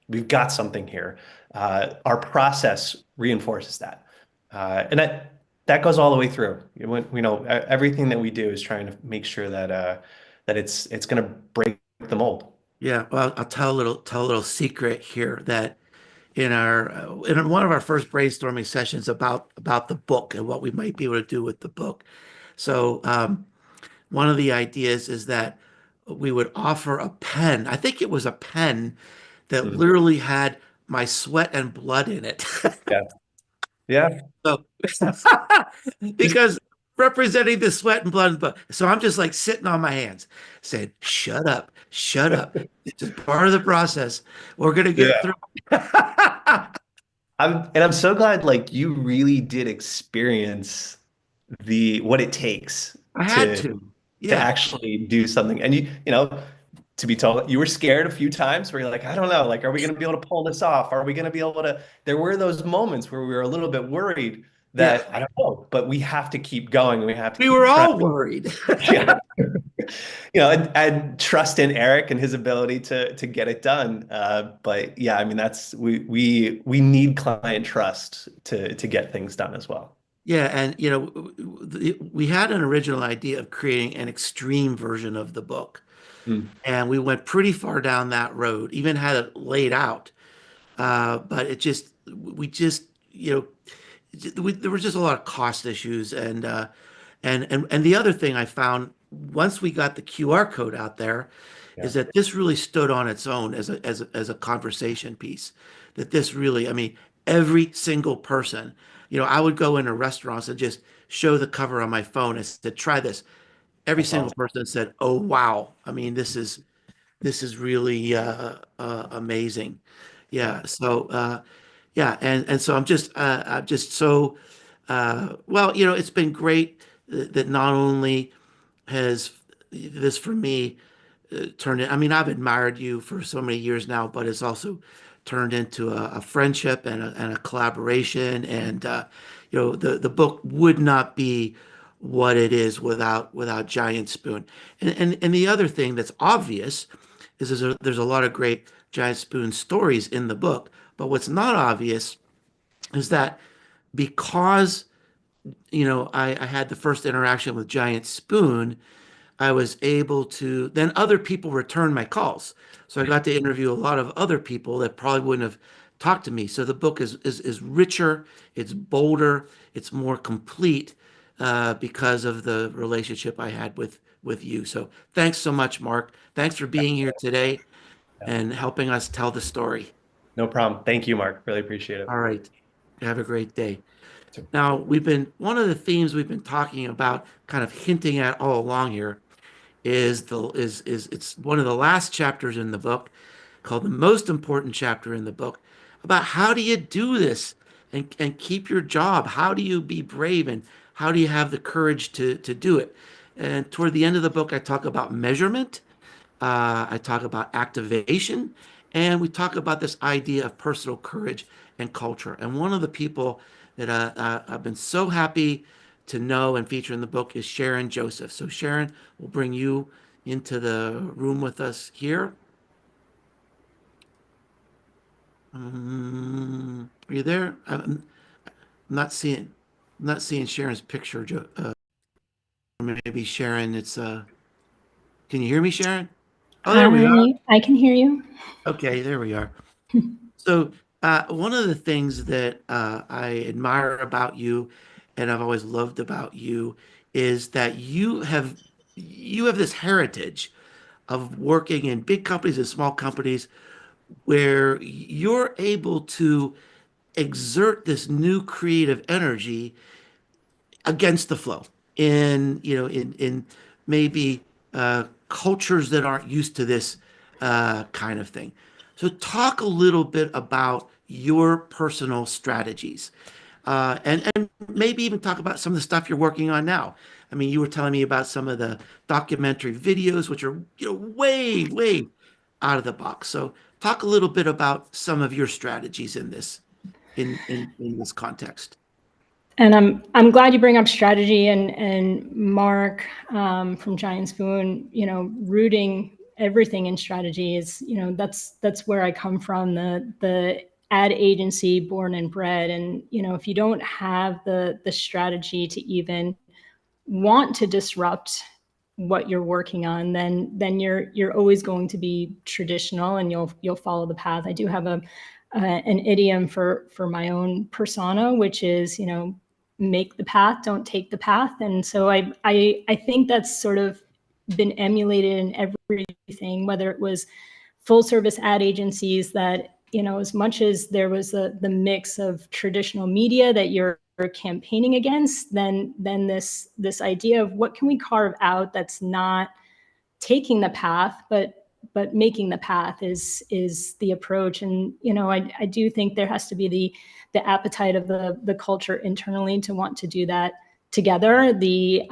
we've got something here. Our process reinforces that. And that goes all the way through. Everything that we do is trying to make sure that it's going to break the mold. Yeah, well, I'll tell a little secret here that in one of our first brainstorming sessions about the book and what we might be able to do with the book. So one of the ideas is that we would offer a pen. I think it was a pen that literally had my sweat and blood in it. Yeah. Yeah. So, because representing the sweat and blood, so I'm just like sitting on my hands saying, shut up, shut up. It's just part of the process. We're going to get through. I'm so glad like you really did experience what it takes I had to to. to Yeah. actually do something. And to be told, you were scared a few times where you're like, I don't know, like, are we going to be able to pull this off? Are we going to be able to? There were those moments where we were a little bit worried that I don't know, but we have to keep going. We have to We keep were trying. all worried. Yeah. And trust in Eric and his ability to get it done. But yeah, I mean, we need client trust to get things done as well. Yeah, and we had an original idea of creating an extreme version of the book, and we went pretty far down that road. Even had it laid out, but there was just a lot of cost issues, and the other thing I found once we got the QR code out there is that this really stood on its own as a conversation piece. That this really, I mean, every single person. I would go into restaurants and just show the cover on my phone and said, try this. Every single person said, oh, wow. I mean, this is really amazing. Yeah. So, yeah. And so I'm just so, well, it's been great that not only has this for me turned in, I mean, I've admired you for so many years now, but it's also turned into a friendship and a collaboration. And the book would not be what it is without Giant Spoon. And the other thing that's obvious is there's a lot of great Giant Spoon stories in the book. But what's not obvious is that because I had the first interaction with Giant Spoon, I was able to, then other people returned my calls. So I got to interview a lot of other people that probably wouldn't have talked to me. So the book is richer, it's bolder, it's more complete because of the relationship I had with you. So thanks so much, Mark. Thanks for being here today and helping us tell the story. No problem. Thank you, Mark. Really appreciate it. All right. Have a great day. Now, one of the themes we've been talking about, kind of hinting at all along here, is it's one of the last chapters in the book, called the most important chapter in the book, about how do you do this and keep your job? How do you be brave and how do you have the courage to do it? And toward the end of the book, I talk about measurement, I talk about activation, and we talk about this idea of personal courage and culture. And one of the people that I've been so happy to know and feature in the book is Sharon Joseph. So Sharon, we'll bring you into the room with us here. Are you there? I'm not seeing Sharon's picture. Maybe Sharon, can you hear me, Sharon? Oh, there we are. I can hear you. Okay, there we are. So one of the things that I admire about you and I've always loved about you is that you have this heritage of working in big companies and small companies where you're able to exert this new creative energy against the flow in maybe cultures that aren't used to this kind of thing. So talk a little bit about your personal strategies. And maybe even talk about some of the stuff you're working on now. I mean, you were telling me about some of the documentary videos, which are way, way out of the box. So talk a little bit about some of your strategies in this context. And I'm glad you bring up strategy and Mark from Giant Spoon. Rooting everything in strategy is that's where I come from. The ad agency born and bred. And, if you don't have the strategy to even want to disrupt what you're working on, then you're always going to be traditional, and you'll follow the path. I do have an idiom for my own persona, which is, make the path, don't take the path. And so I think that's sort of been emulated in everything, whether it was full service ad agencies that, as much as there was the mix of traditional media that you're campaigning against, then this idea of what can we carve out that's not taking the path, but making the path is the approach. And, I do think there has to be the appetite of the culture internally to want to do that together. The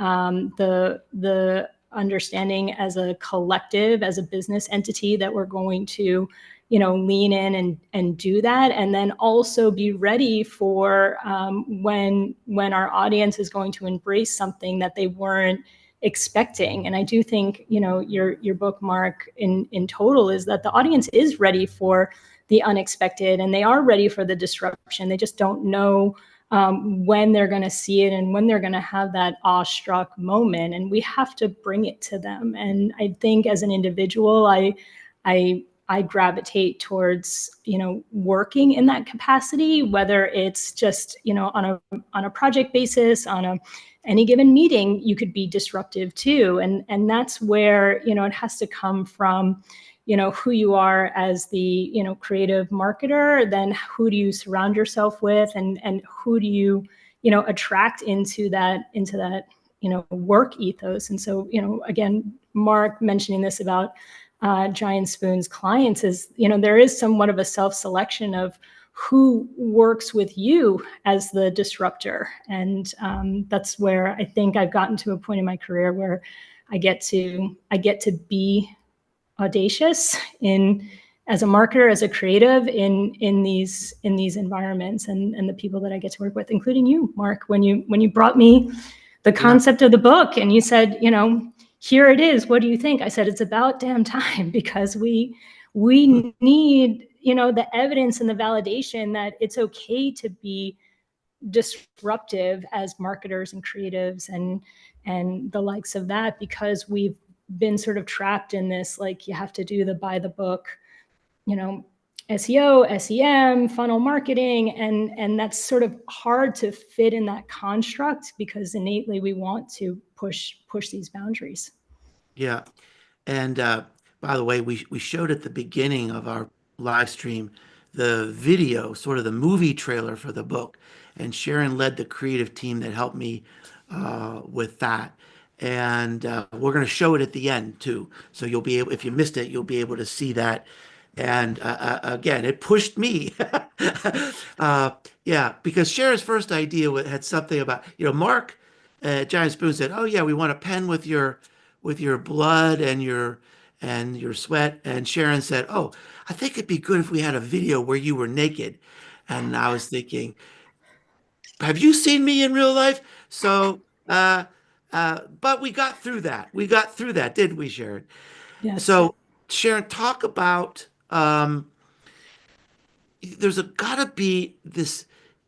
understanding as a collective, as a business entity, that we're going to, lean in and do that. And then also be ready for when our audience is going to embrace something that they weren't expecting. And I do think, your book, Mark, in total, is that the audience is ready for the unexpected, and they are ready for the disruption. They just don't know when they're going to see it and when they're going to have that awestruck moment, and we have to bring it to them. And I think as an individual, I gravitate towards, working in that capacity, whether it's just, on a project basis, on any given meeting, you could be disruptive too. And that's where, it has to come from, who you are as the, creative marketer. Then who do you surround yourself with, and who do you, attract into that, work ethos. And so, again, Mark mentioning this about Giant Spoon's clients is, there is somewhat of a self-selection of who works with you as the disruptor. And that's where I think I've gotten to a point in my career where I get to be audacious as a marketer, as a creative in these environments, and the people that I get to work with, including you, Mark, when you brought me the concept of the book and you said, here it is, what do you think? I said, it's about damn time, because we need, the evidence and the validation that it's okay to be disruptive as marketers and creatives and the likes of that, because we've been sort of trapped in this, like, you have to do the by the book, SEO, SEM, funnel marketing, and that's sort of hard to fit in that construct, because innately we want to push these boundaries. Yeah. And by the way, we showed at the beginning of our live stream the video, sort of the movie trailer for the book. And Sharon led the creative team that helped me with that. And we're going to show it at the end too. So you'll be able, if you missed it, you'll be able to see that. And again, it pushed me. Yeah, because Sharon's first idea had something about, Mark Giant Spoon said, oh yeah, we want a pen with your blood and your sweat. And Sharon said, oh, I think it'd be good if we had a video where you were naked. And I was thinking, have you seen me in real life? So, but we got through that. We got through that, didn't we, Sharon? Yes. So, Sharon, talk about, there's gotta be this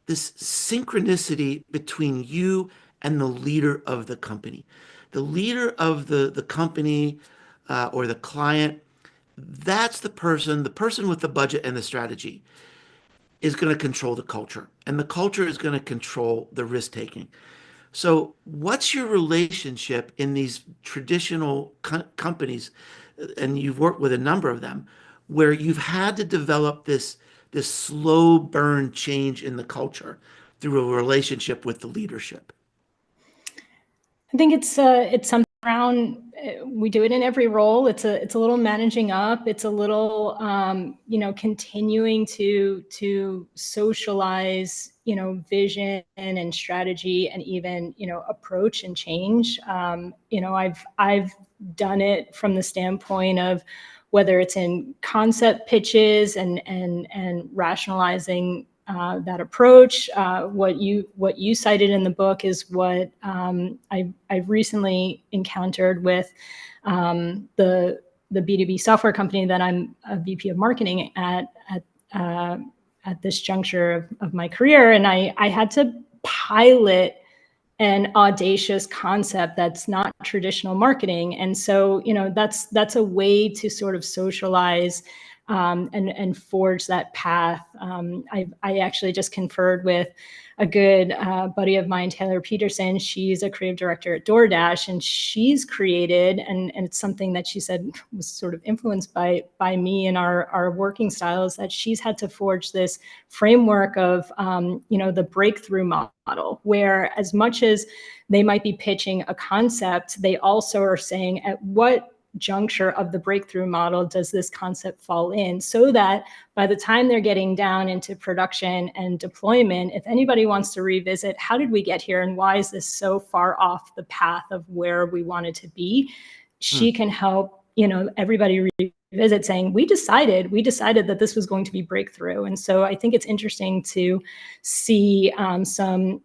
synchronicity between you and the leader of the company. The leader of the company or the client, that's the person with the budget and the strategy is going to control the culture, and the culture is going to control the risk taking. So what's your relationship in these traditional companies, and you've worked with a number of them, where you've had to develop this slow burn change in the culture through a relationship with the leadership? I think it's something around, we do it in every role. It's a little managing up. It's a little, continuing to socialize, vision and strategy, and even, approach and change. I've done it from the standpoint of whether it's in concept pitches and rationalizing that approach. What you cited in the book is what I've recently encountered with the B2B software company that I'm a VP of marketing at at this juncture of my career, and I had to pilot an audacious concept that's not traditional marketing. And so, that's a way to sort of socialize and forge that path. I actually just conferred with a good buddy of mine, Taylor Peterson. She's a creative director at DoorDash, and she's created, and it's something that she said was sort of influenced by me and our working styles, that she's had to forge this framework of, the breakthrough model, where as much as they might be pitching a concept, they also are saying at what juncture of the breakthrough model does this concept fall in, so that by the time they're getting down into production and deployment, if anybody wants to revisit, how did we get here and why is this so far off the path of where we wanted to be, she can help everybody revisit, saying we decided that this was going to be breakthrough. And so I think it's interesting to see some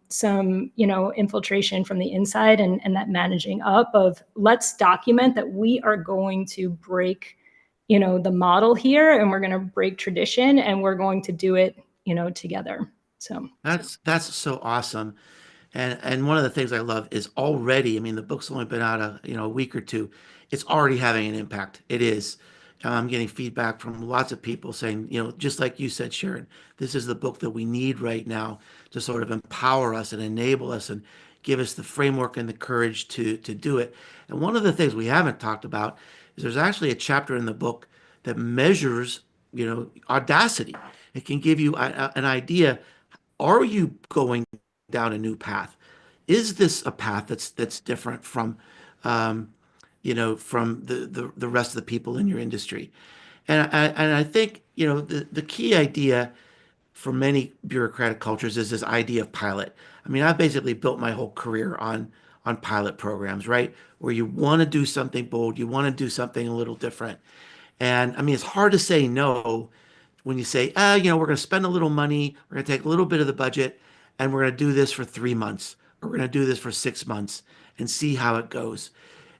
infiltration from the inside, and that managing up of, let's document that we are going to break the model here, and we're going to break tradition, and we're going to do it together. So That's so awesome. And one of the things I love is already, I mean, the book's only been out a week or two. It's already having an impact. It is. I'm getting feedback from lots of people saying, just like you said, Sharon, this is the book that we need right now to sort of empower us and enable us and give us the framework and the courage to do it. And one of the things we haven't talked about is there's actually a chapter in the book that measures, audacity. It can give you an idea. Are you going down a new path? Is this a path that's different from from the rest of the people in your industry? And I think the key idea for many bureaucratic cultures is this idea of pilot. I mean, I've basically built my whole career on pilot programs, right? Where you want to do something bold, you want to do something a little different. And I mean, it's hard to say no when you say, we're going to spend a little money, we're going to take a little bit of the budget, and we're going to do this for 3 months, or we're going to do this for 6 months and see how it goes.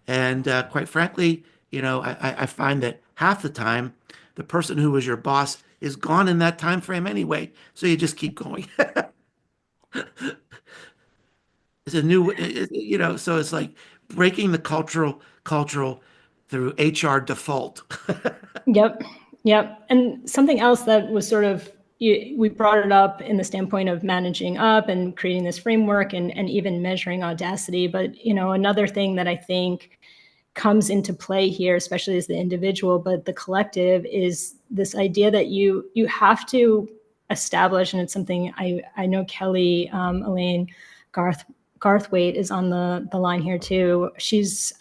And quite frankly, I find that half the time, the person who was your boss is gone in that time frame anyway. So you just keep going. It's a new, so it's like breaking the cultural through HR default. Yep. And something else that was sort of, we brought it up in the standpoint of managing up and creating this framework and even measuring audacity. But, another thing that I think comes into play here, especially as the individual, but the collective, is this idea that you have to establish, and it's something I know Kelly, Elaine Garthwaite is on the line here too. She's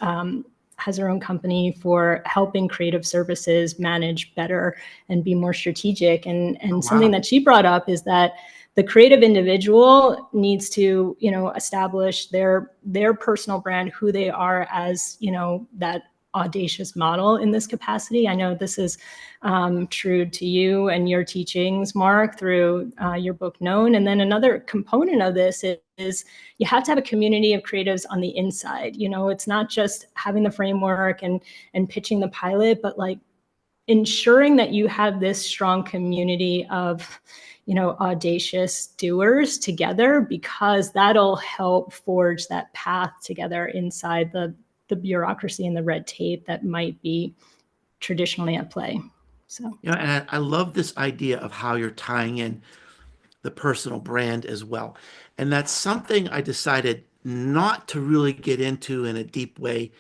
has her own company for helping creative services manage better and be more strategic. And something that she brought up is that the creative individual needs to, establish their personal brand, who they are as, that audacious model in this capacity. I know this is true to you and your teachings, Mark, through your book Known. And then another component of this is you have to have a community of creatives on the inside. It's not just having the framework and pitching the pilot, but like ensuring that you have this strong community of audacious doers together, because that'll help forge that path together inside the bureaucracy and the red tape that might be traditionally at play. So and I love this idea of how you're tying in the personal brand as well. And that's something I decided not to really get into in a deep way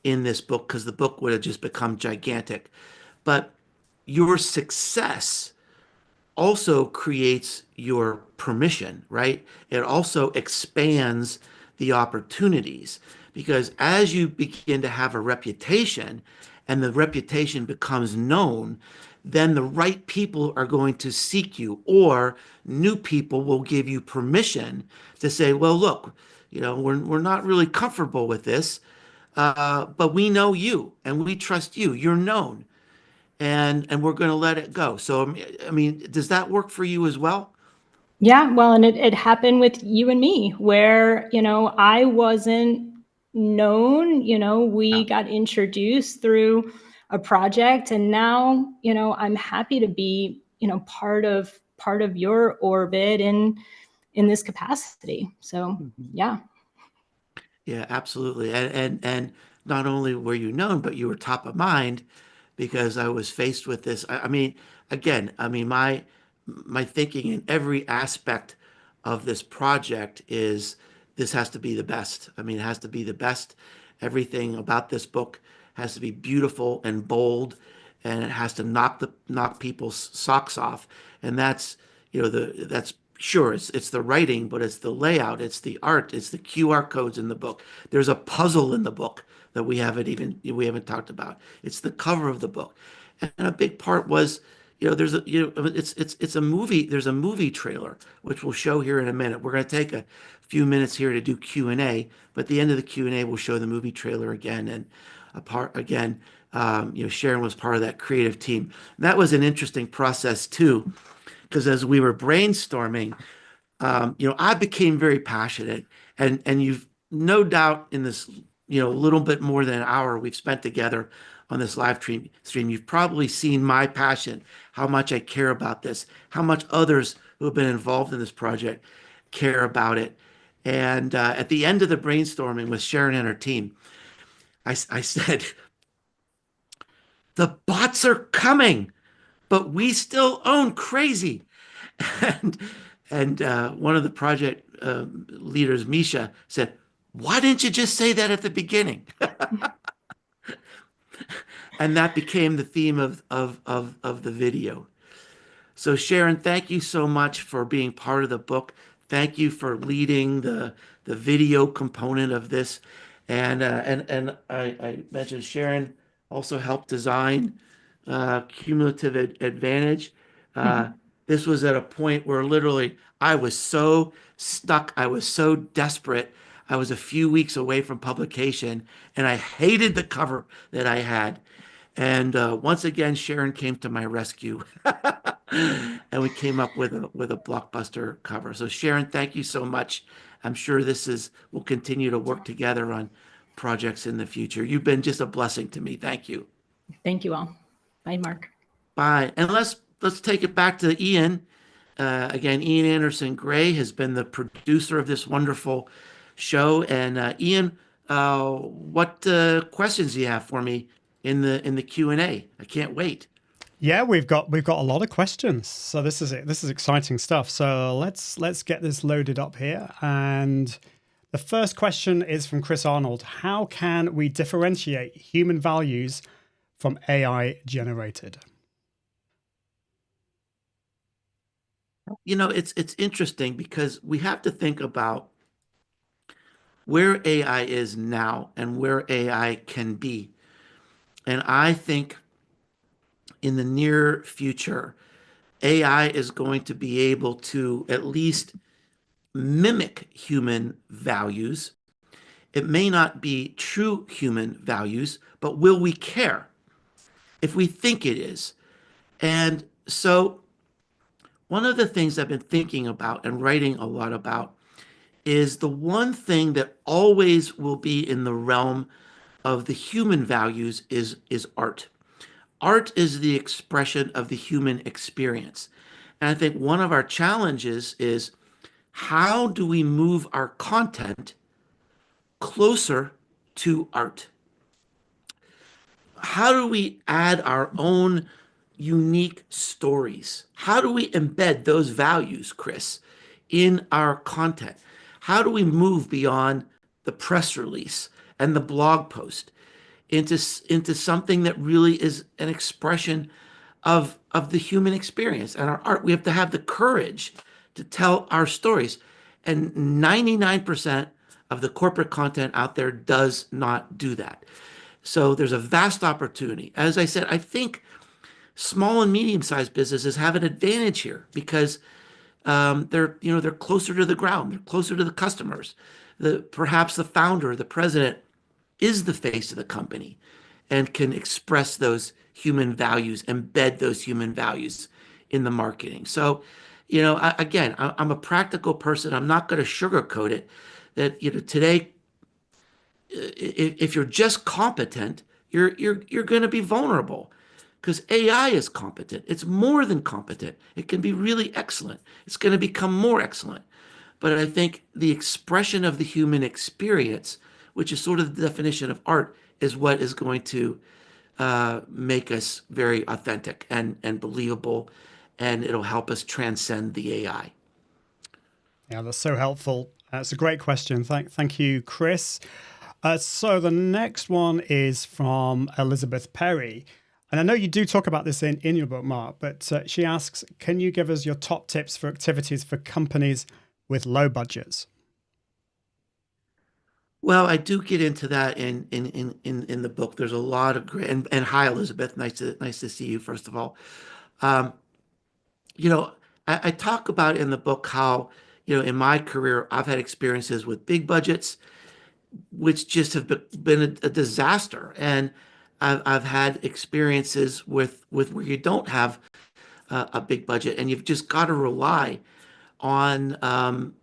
in this book, because the book would have just become gigantic. But your success also creates your permission, right? It also expands the opportunities, because as you begin to have a reputation and the reputation becomes known, then the right people are going to seek you, or new people will give you permission to say, well, look, we're not really comfortable with this, but we know you and we trust you. You're known. And we're going to let it go. So, I mean, does that work for you as well? Yeah, well, and it happened with you and me, where, I wasn't known, we got introduced through a project, and now, I'm happy to be, part of part of your orbit in this capacity. So yeah. Yeah, absolutely. And not only were you known, but you were top of mind because I was faced with this. I mean, again, I mean, my thinking in every aspect of this project is this has to be the best. I mean, it has to be the best. Everything about this book has to be beautiful and bold, and it has to knock people's socks off. And that's, you know, that's sure, it's the writing, but it's the layout, it's the art, it's the QR codes in the book. There's a puzzle in the book that we haven't talked about. It's the cover of the book, and a big part was, you know, it's a movie. There's a movie trailer which we'll show here in a minute. We're going to take a few minutes here to do Q&A, but at the end of the Q&A, we'll show the movie trailer again. And you know, Sharon was part of that creative team. And that was an interesting process too, because as we were brainstorming, you know, I became very passionate, and you've no doubt in this, you know, a little bit more than an hour we've spent together on this live stream, you've probably seen my passion, how much I care about this, how much others who have been involved in this project care about it. And at the end of the brainstorming with Sharon and her team, I said, the bots are coming, but we still own crazy. And one of the project leaders, Misha, said, why didn't you just say that at the beginning? And that became the theme of the video. So Sharon, thank you so much for being part of the book. Thank you for leading the video component of this. And I mentioned Sharon also helped design Cumulative Advantage. This was at a point where literally I was so stuck. I was so desperate. I was a few weeks away from publication, and I hated the cover that I had. And once again, Sharon came to my rescue, and we came up with a blockbuster cover. So Sharon, thank you so much. I'm sure we'll continue to work together on projects in the future. You've been just a blessing to me. Thank you. Thank you all. Bye, Mark. Bye. And let's take it back to Ian. Again, Ian Anderson Gray has been the producer of this wonderful show. And Ian, what questions do you have for me in the Q&A? I can't wait. Yeah, we've got a lot of questions. So this is it. This is exciting stuff. So let's get this loaded up here. And the first question is from Chris Arnold. How can we differentiate human values from AI generated? You know, it's interesting because we have to think about where AI is now and where AI can be. And I think in the near future, AI is going to be able to at least mimic human values. It may not be true human values, but will we care if we think it is? And so one of the things I've been thinking about and writing a lot about is the one thing that always will be in the realm of the human values is art. Art is the expression of the human experience. And I think one of our challenges is how do we move our content closer to art? How do we add our own unique stories? How do we embed those values, Chris, in our content? How do we move beyond the press release and the blog post into something that really is an expression of the human experience and our art? We have to have the courage to tell our stories. And 99% of the corporate content out there does not do that. So there's a vast opportunity. As I said, I think small and medium-sized businesses have an advantage here because they're closer to the ground, they're closer to the customers. Perhaps the founder, the president, is the face of the company and can express those human values, embed those human values in the marketing. So, you know, I'm a practical person. I'm not going to sugarcoat it. That, you know, today, if you're just competent, you're going to be vulnerable. because AI is competent. It's more than competent. It can be really excellent. It's going to become more excellent. But I think the expression of the human experience, which is sort of the definition of art, is what is going to make us very authentic and believable, and it'll help us transcend the AI. Yeah, that's so helpful. That's a great question. Thank you, Chris. So the next one is from Elizabeth Perry. And I know you do talk about this in your book, Mark, but she asks, can you give us your top tips for activities for companies with low budgets? Well, I do get into that in the book. There's a lot of great, and hi, Elizabeth. Nice to see you, first of all. You know, I talk about in the book how, in my career, I've had experiences with big budgets, which just have been a disaster. And I've had experiences with where you don't have a big budget, and you've just got to rely on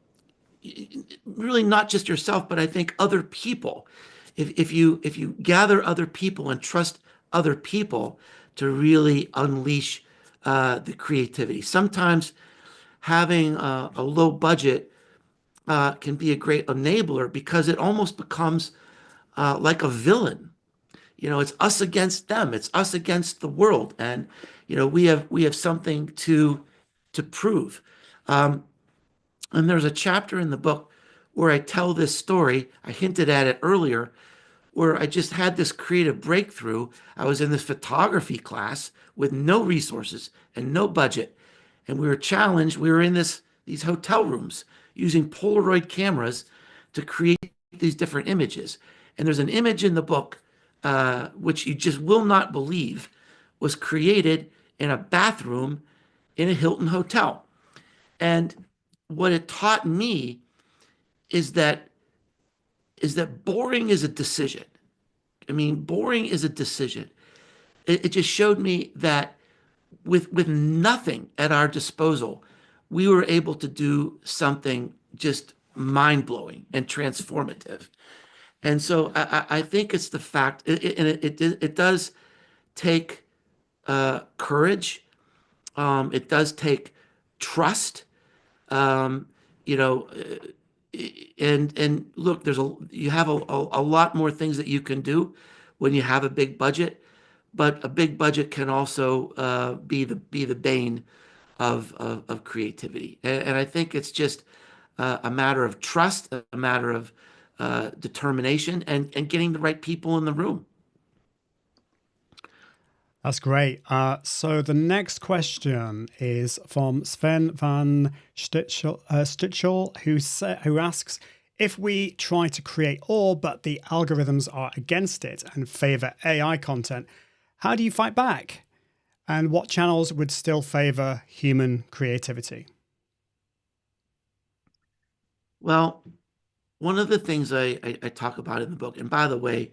really not just yourself, but I think other people. If you gather other people and trust other people to really unleash the creativity. Sometimes having a low budget can be a great enabler because it almost becomes like a villain. It's us against them. It's us against the world, and we have something to prove. And there's a chapter in the book where I tell this story. I hinted at it earlier, where I just had this creative breakthrough. I was in this photography class with no resources and no budget, and we were challenged. We were in these hotel rooms using Polaroid cameras to create these different images. And there's an image in the book, which you just will not believe, was created in a bathroom in a Hilton hotel. And what it taught me is that boring is a decision. I mean, boring is a decision. It just showed me that with nothing at our disposal, we were able to do something just mind-blowing and transformative. And so I think it's the fact, it does take courage. It does take trust. And look, you have a lot more things that you can do when you have a big budget, but a big budget can also be the bane of creativity. And I think it's just a matter of trust, a matter of determination, and getting the right people in the room. That's great. So the next question is from Sven van Stitchel, who asks, if we try to create awe, but the algorithms are against it and favor AI content, how do you fight back? And what channels would still favor human creativity? Well, one of the things I talk about in the book, and by the way,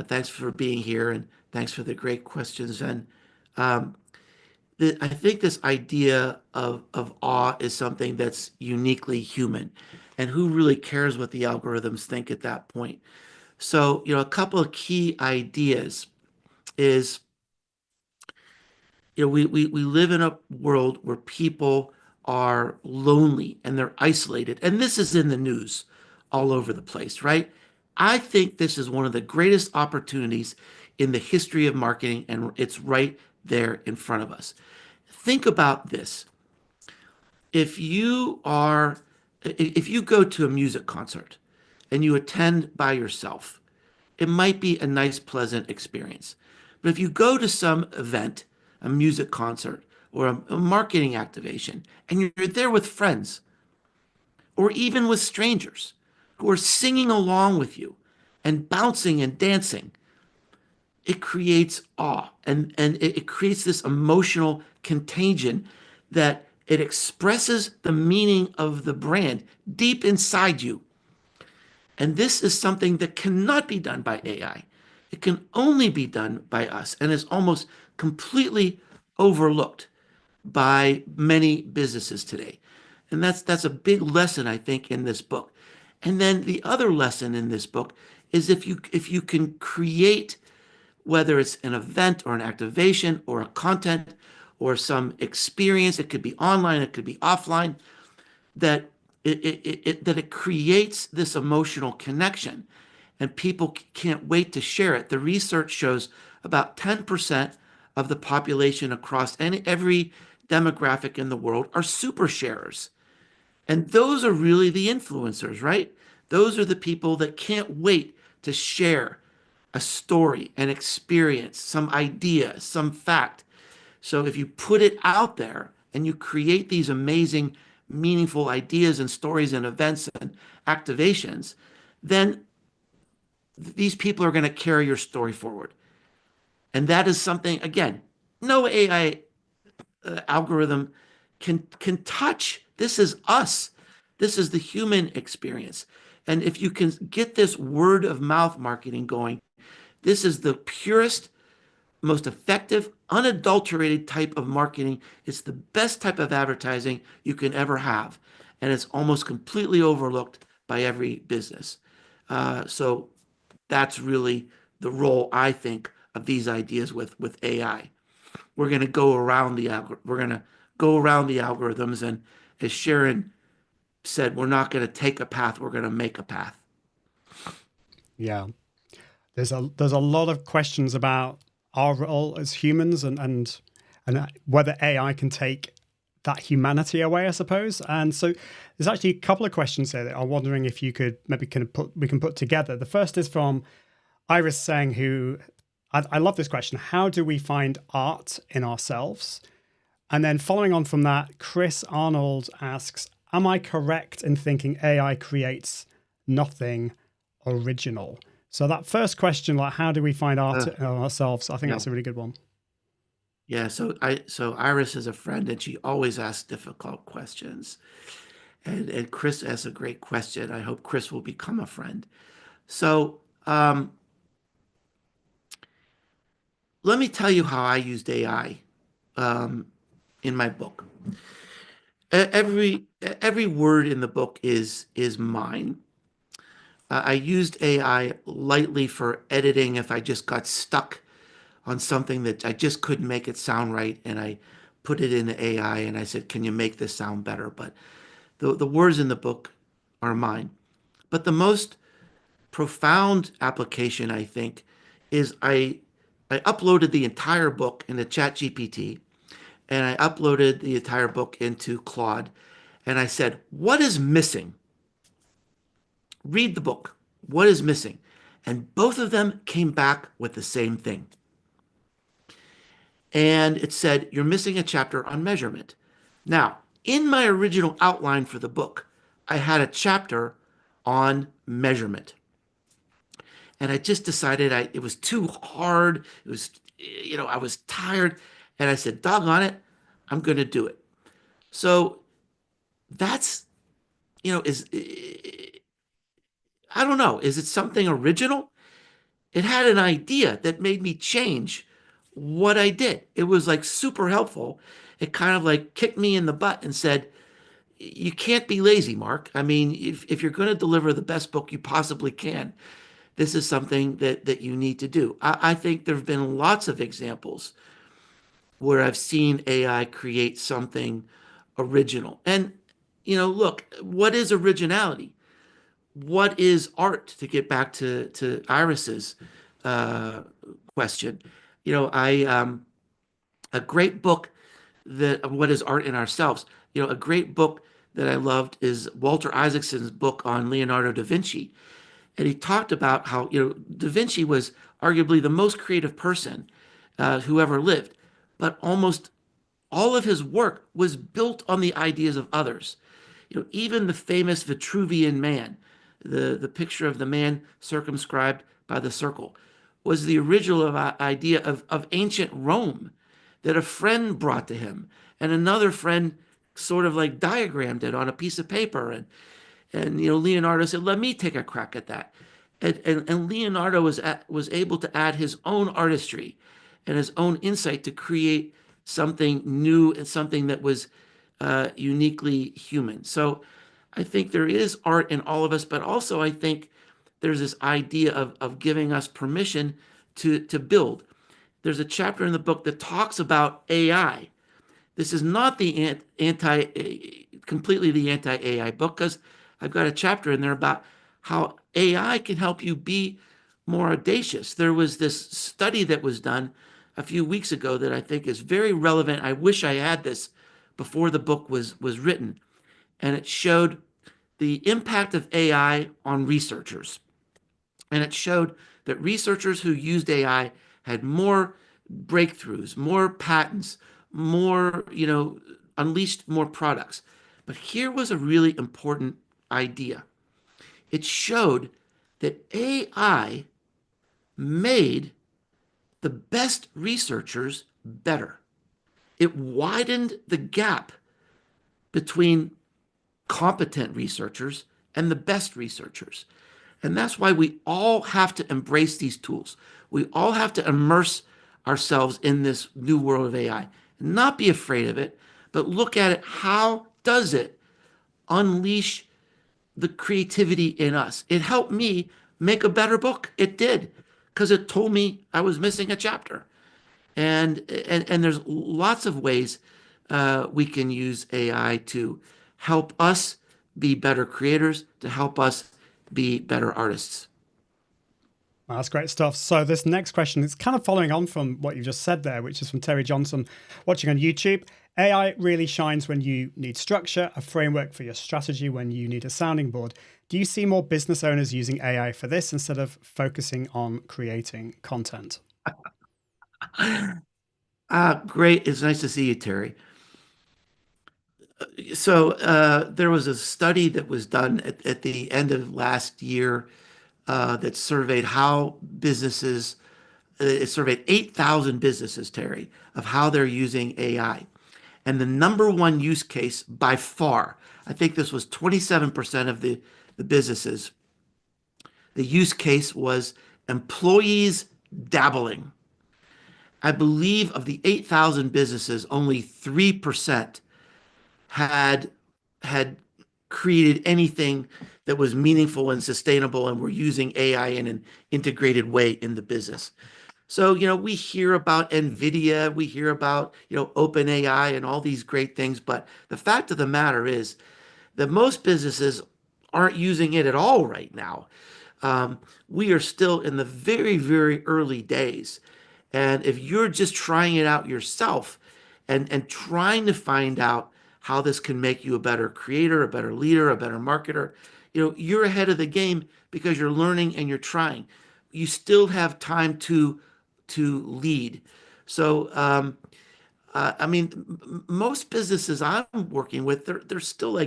thanks for being here and thanks for the great questions. And I think this idea of awe is something that's uniquely human, and who really cares what the algorithms think at that point. So, a couple of key ideas is, we live in a world where people are lonely and they're isolated. And this is in the news all over the place, right? I think this is one of the greatest opportunities in the history of marketing, and it's right there in front of us. Think about this. If you go to a music concert and you attend by yourself, it might be a nice, pleasant experience. But if you go to some event, a music concert or a marketing activation, and you're there with friends or even with strangers who are singing along with you and bouncing and dancing, it creates awe, and it creates this emotional contagion that it expresses the meaning of the brand deep inside you. And this is something that cannot be done by AI. It can only be done by us, and is almost completely overlooked by many businesses today. And that's a big lesson, I think, in this book. And then the other lesson in this book is if you can create whether it's an event or an activation or a content or some experience. It could be online, it could be offline, that it creates this emotional connection, and people can't wait to share it. The research shows about 10% of the population across every demographic in the world are super sharers. And those are really the influencers, right? Those are the people that can't wait to share a story, an experience, some idea, some fact. So if you put it out there and you create these amazing, meaningful ideas and stories and events and activations, then these people are going to carry your story forward. And that is something, again, no AI algorithm can touch. This is us. This is the human experience. And if you can get this word of mouth marketing going, this is the purest, most effective, unadulterated type of marketing. It's the best type of advertising you can ever have. And it's almost completely overlooked by every business. So that's really the role, I think, of these ideas with AI. We're going to go around the algorithms, and as Sharon said, we're not going to take a path, we're going to make a path. Yeah. There's a lot of questions about our role as humans and whether AI can take that humanity away, I suppose. And so there's actually a couple of questions here that I'm wondering if you could maybe we can put together. The first is from Iris saying, I love this question. How do we find art in ourselves? And then following on from that, Chris Arnold asks, am I correct in thinking AI creates nothing original? So that first question, like, how do we find art in ourselves? I think that's a really good one. Yeah. So Iris is a friend, and she always asks difficult questions. And Chris asks a great question. I hope Chris will become a friend. So let me tell you how I used AI in my book. Every word in the book is mine. I used AI lightly for editing if I just got stuck on something that I just couldn't make it sound right, and I put it into AI and I said, can you make this sound better? But the words in the book are mine. But the most profound application, I think, is I uploaded the entire book into ChatGPT, and I uploaded the entire book into Claude, and I said, what is missing? Read the book. What is missing? And both of them came back with the same thing. And it said, you're missing a chapter on measurement. Now, in my original outline for the book, I had a chapter on measurement. And I just decided it was too hard. It was, I was tired. And I said, doggone it, I'm going to do it. So that's, I don't know, is it something original? It had an idea that made me change what I did. It was like super helpful. It kind of like kicked me in the butt and said, you can't be lazy, Mark. I mean, if you're going to deliver the best book you possibly can, this is something that you need to do. I think there have been lots of examples where I've seen AI create something original. And, look, what is originality? What is art? To get back to Iris's question, a great book what is art in ourselves? A great book that I loved is Walter Isaacson's book on Leonardo da Vinci. And he talked about how, Da Vinci was arguably the most creative person who ever lived, but almost all of his work was built on the ideas of others. Even the famous Vitruvian Man, the picture of the man circumscribed by the circle, was the original idea of ancient Rome that a friend brought to him, and another friend sort of like diagrammed it on a piece of paper. And Leonardo said, let me take a crack at that. And Leonardo was able to add his own artistry and his own insight to create something new and something that was uniquely human. So I think there is art in all of us, but also I think there's this idea of giving us permission to build. There's a chapter in the book that talks about AI. This is not the completely the anti-AI book, because I've got a chapter in there about how AI can help you be more audacious. There was this study that was done a few weeks ago that I think is very relevant. I wish I had this before the book was written. And it showed the impact of AI on researchers. And it showed that researchers who used AI had more breakthroughs, more patents, more, unleashed more products. But here was a really important idea. It showed that AI made the best researchers better. It widened the gap between competent researchers and the best researchers. And that's why we all have to embrace these tools. We all have to immerse ourselves in this new world of AI. Not be afraid of it, but look at it. How does it unleash the creativity in us? It helped me make a better book. It did, because it told me I was missing a chapter. And there's lots of ways we can use AI to help us be better creators, to help us be better artists. Well, that's great stuff. So this next question is kind of following on from what you just said there, which is from Terry Johnson watching on YouTube. AI really shines when you need structure, a framework for your strategy, when you need a sounding board. Do you see more business owners using AI for this instead of focusing on creating content? Great. It's nice to see you, Terry. So there was a study that was done at the end of last year that surveyed how businesses, it surveyed 8,000 businesses, Terry, of how they're using AI. And the number one use case by far, I think this was 27% of the businesses, the use case was employees dabbling. I believe of the 8,000 businesses, only 3% had created anything that was meaningful and sustainable and were using AI in an integrated way in the business. So, we hear about NVIDIA, we hear about, OpenAI and all these great things, but the fact of the matter is that most businesses aren't using it at all right now. We are still in the very, very early days. And if you're just trying it out yourself and trying to find out how this can make you a better creator, a better leader, a better marketer, you're ahead of the game because you're learning and you're trying. You still have time to lead. So, most businesses I'm working with, they're still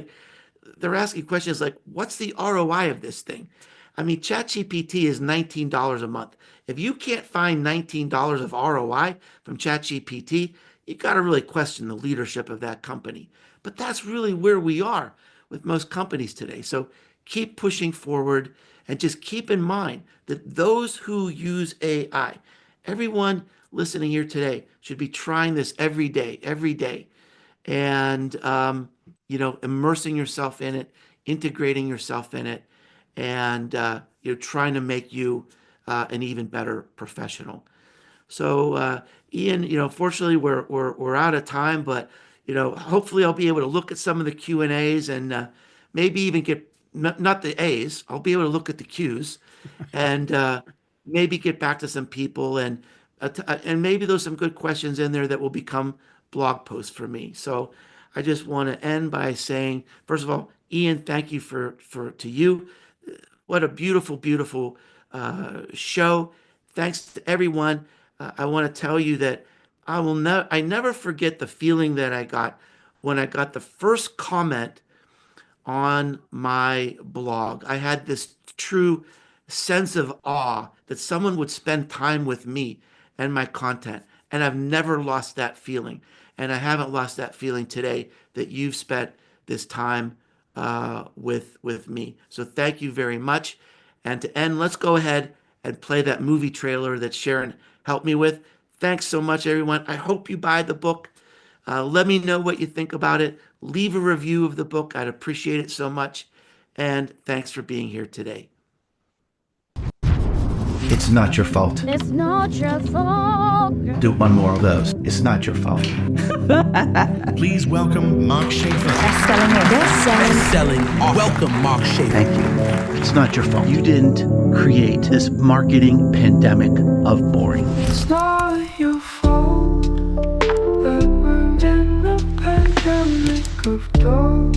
they're asking questions like, what's the ROI of this thing? ChatGPT is $19 a month. If you can't find $19 of ROI from ChatGPT, you got to really question the leadership of that company. But that's really where we are with most companies today. So keep pushing forward and just keep in mind that those who use AI, everyone listening here today should be trying this every day, and, immersing yourself in it, integrating yourself in it, and, trying to make you an even better professional. So, Ian, fortunately we're out of time, but hopefully I'll be able to look at some of the Q&As and maybe even get not the A's. I'll be able to look at the Q's and maybe get back to some people and maybe there's some good questions in there that will become blog posts for me. So I just want to end by saying, first of all, Ian, thank you to you. What a beautiful, beautiful show. Thanks to everyone. I want to tell you that I never forget the feeling that I got when I got the first comment on my blog. I had this true sense of awe that someone would spend time with me and my content. And I've never lost that feeling. And I haven't lost that feeling today that you've spent this time with me. So thank you very much. And to end, let's go ahead and play that movie trailer that Sharon helped me with. Thanks so much, everyone. I hope you buy the book. Let me know what you think about it. Leave a review of the book. I'd appreciate it so much. And thanks for being here today. It's not your fault. It's not your fault. Do one more of those. It's not your fault. Please welcome Mark Schaefer. Best-selling. Welcome, Mark Schaefer. Thank you. It's not your fault. You didn't create this marketing pandemic of boring. It's not your fault that we're in a pandemic of dull.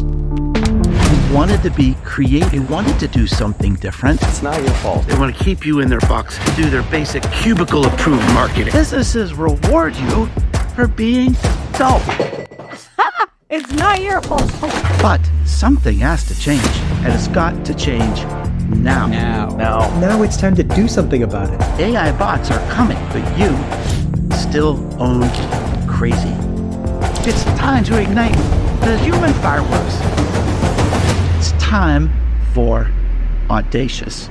You wanted to be creative. You wanted to do something different. It's not your fault. They want to keep you in their box, do their basic cubicle-approved marketing. Businesses reward you for being dull. It's not your fault. But something has to change, and it's got to change now. Now it's time to do something about it. AI bots are coming, but you still own crazy. It's time to ignite the human fireworks. It's time for Audacious.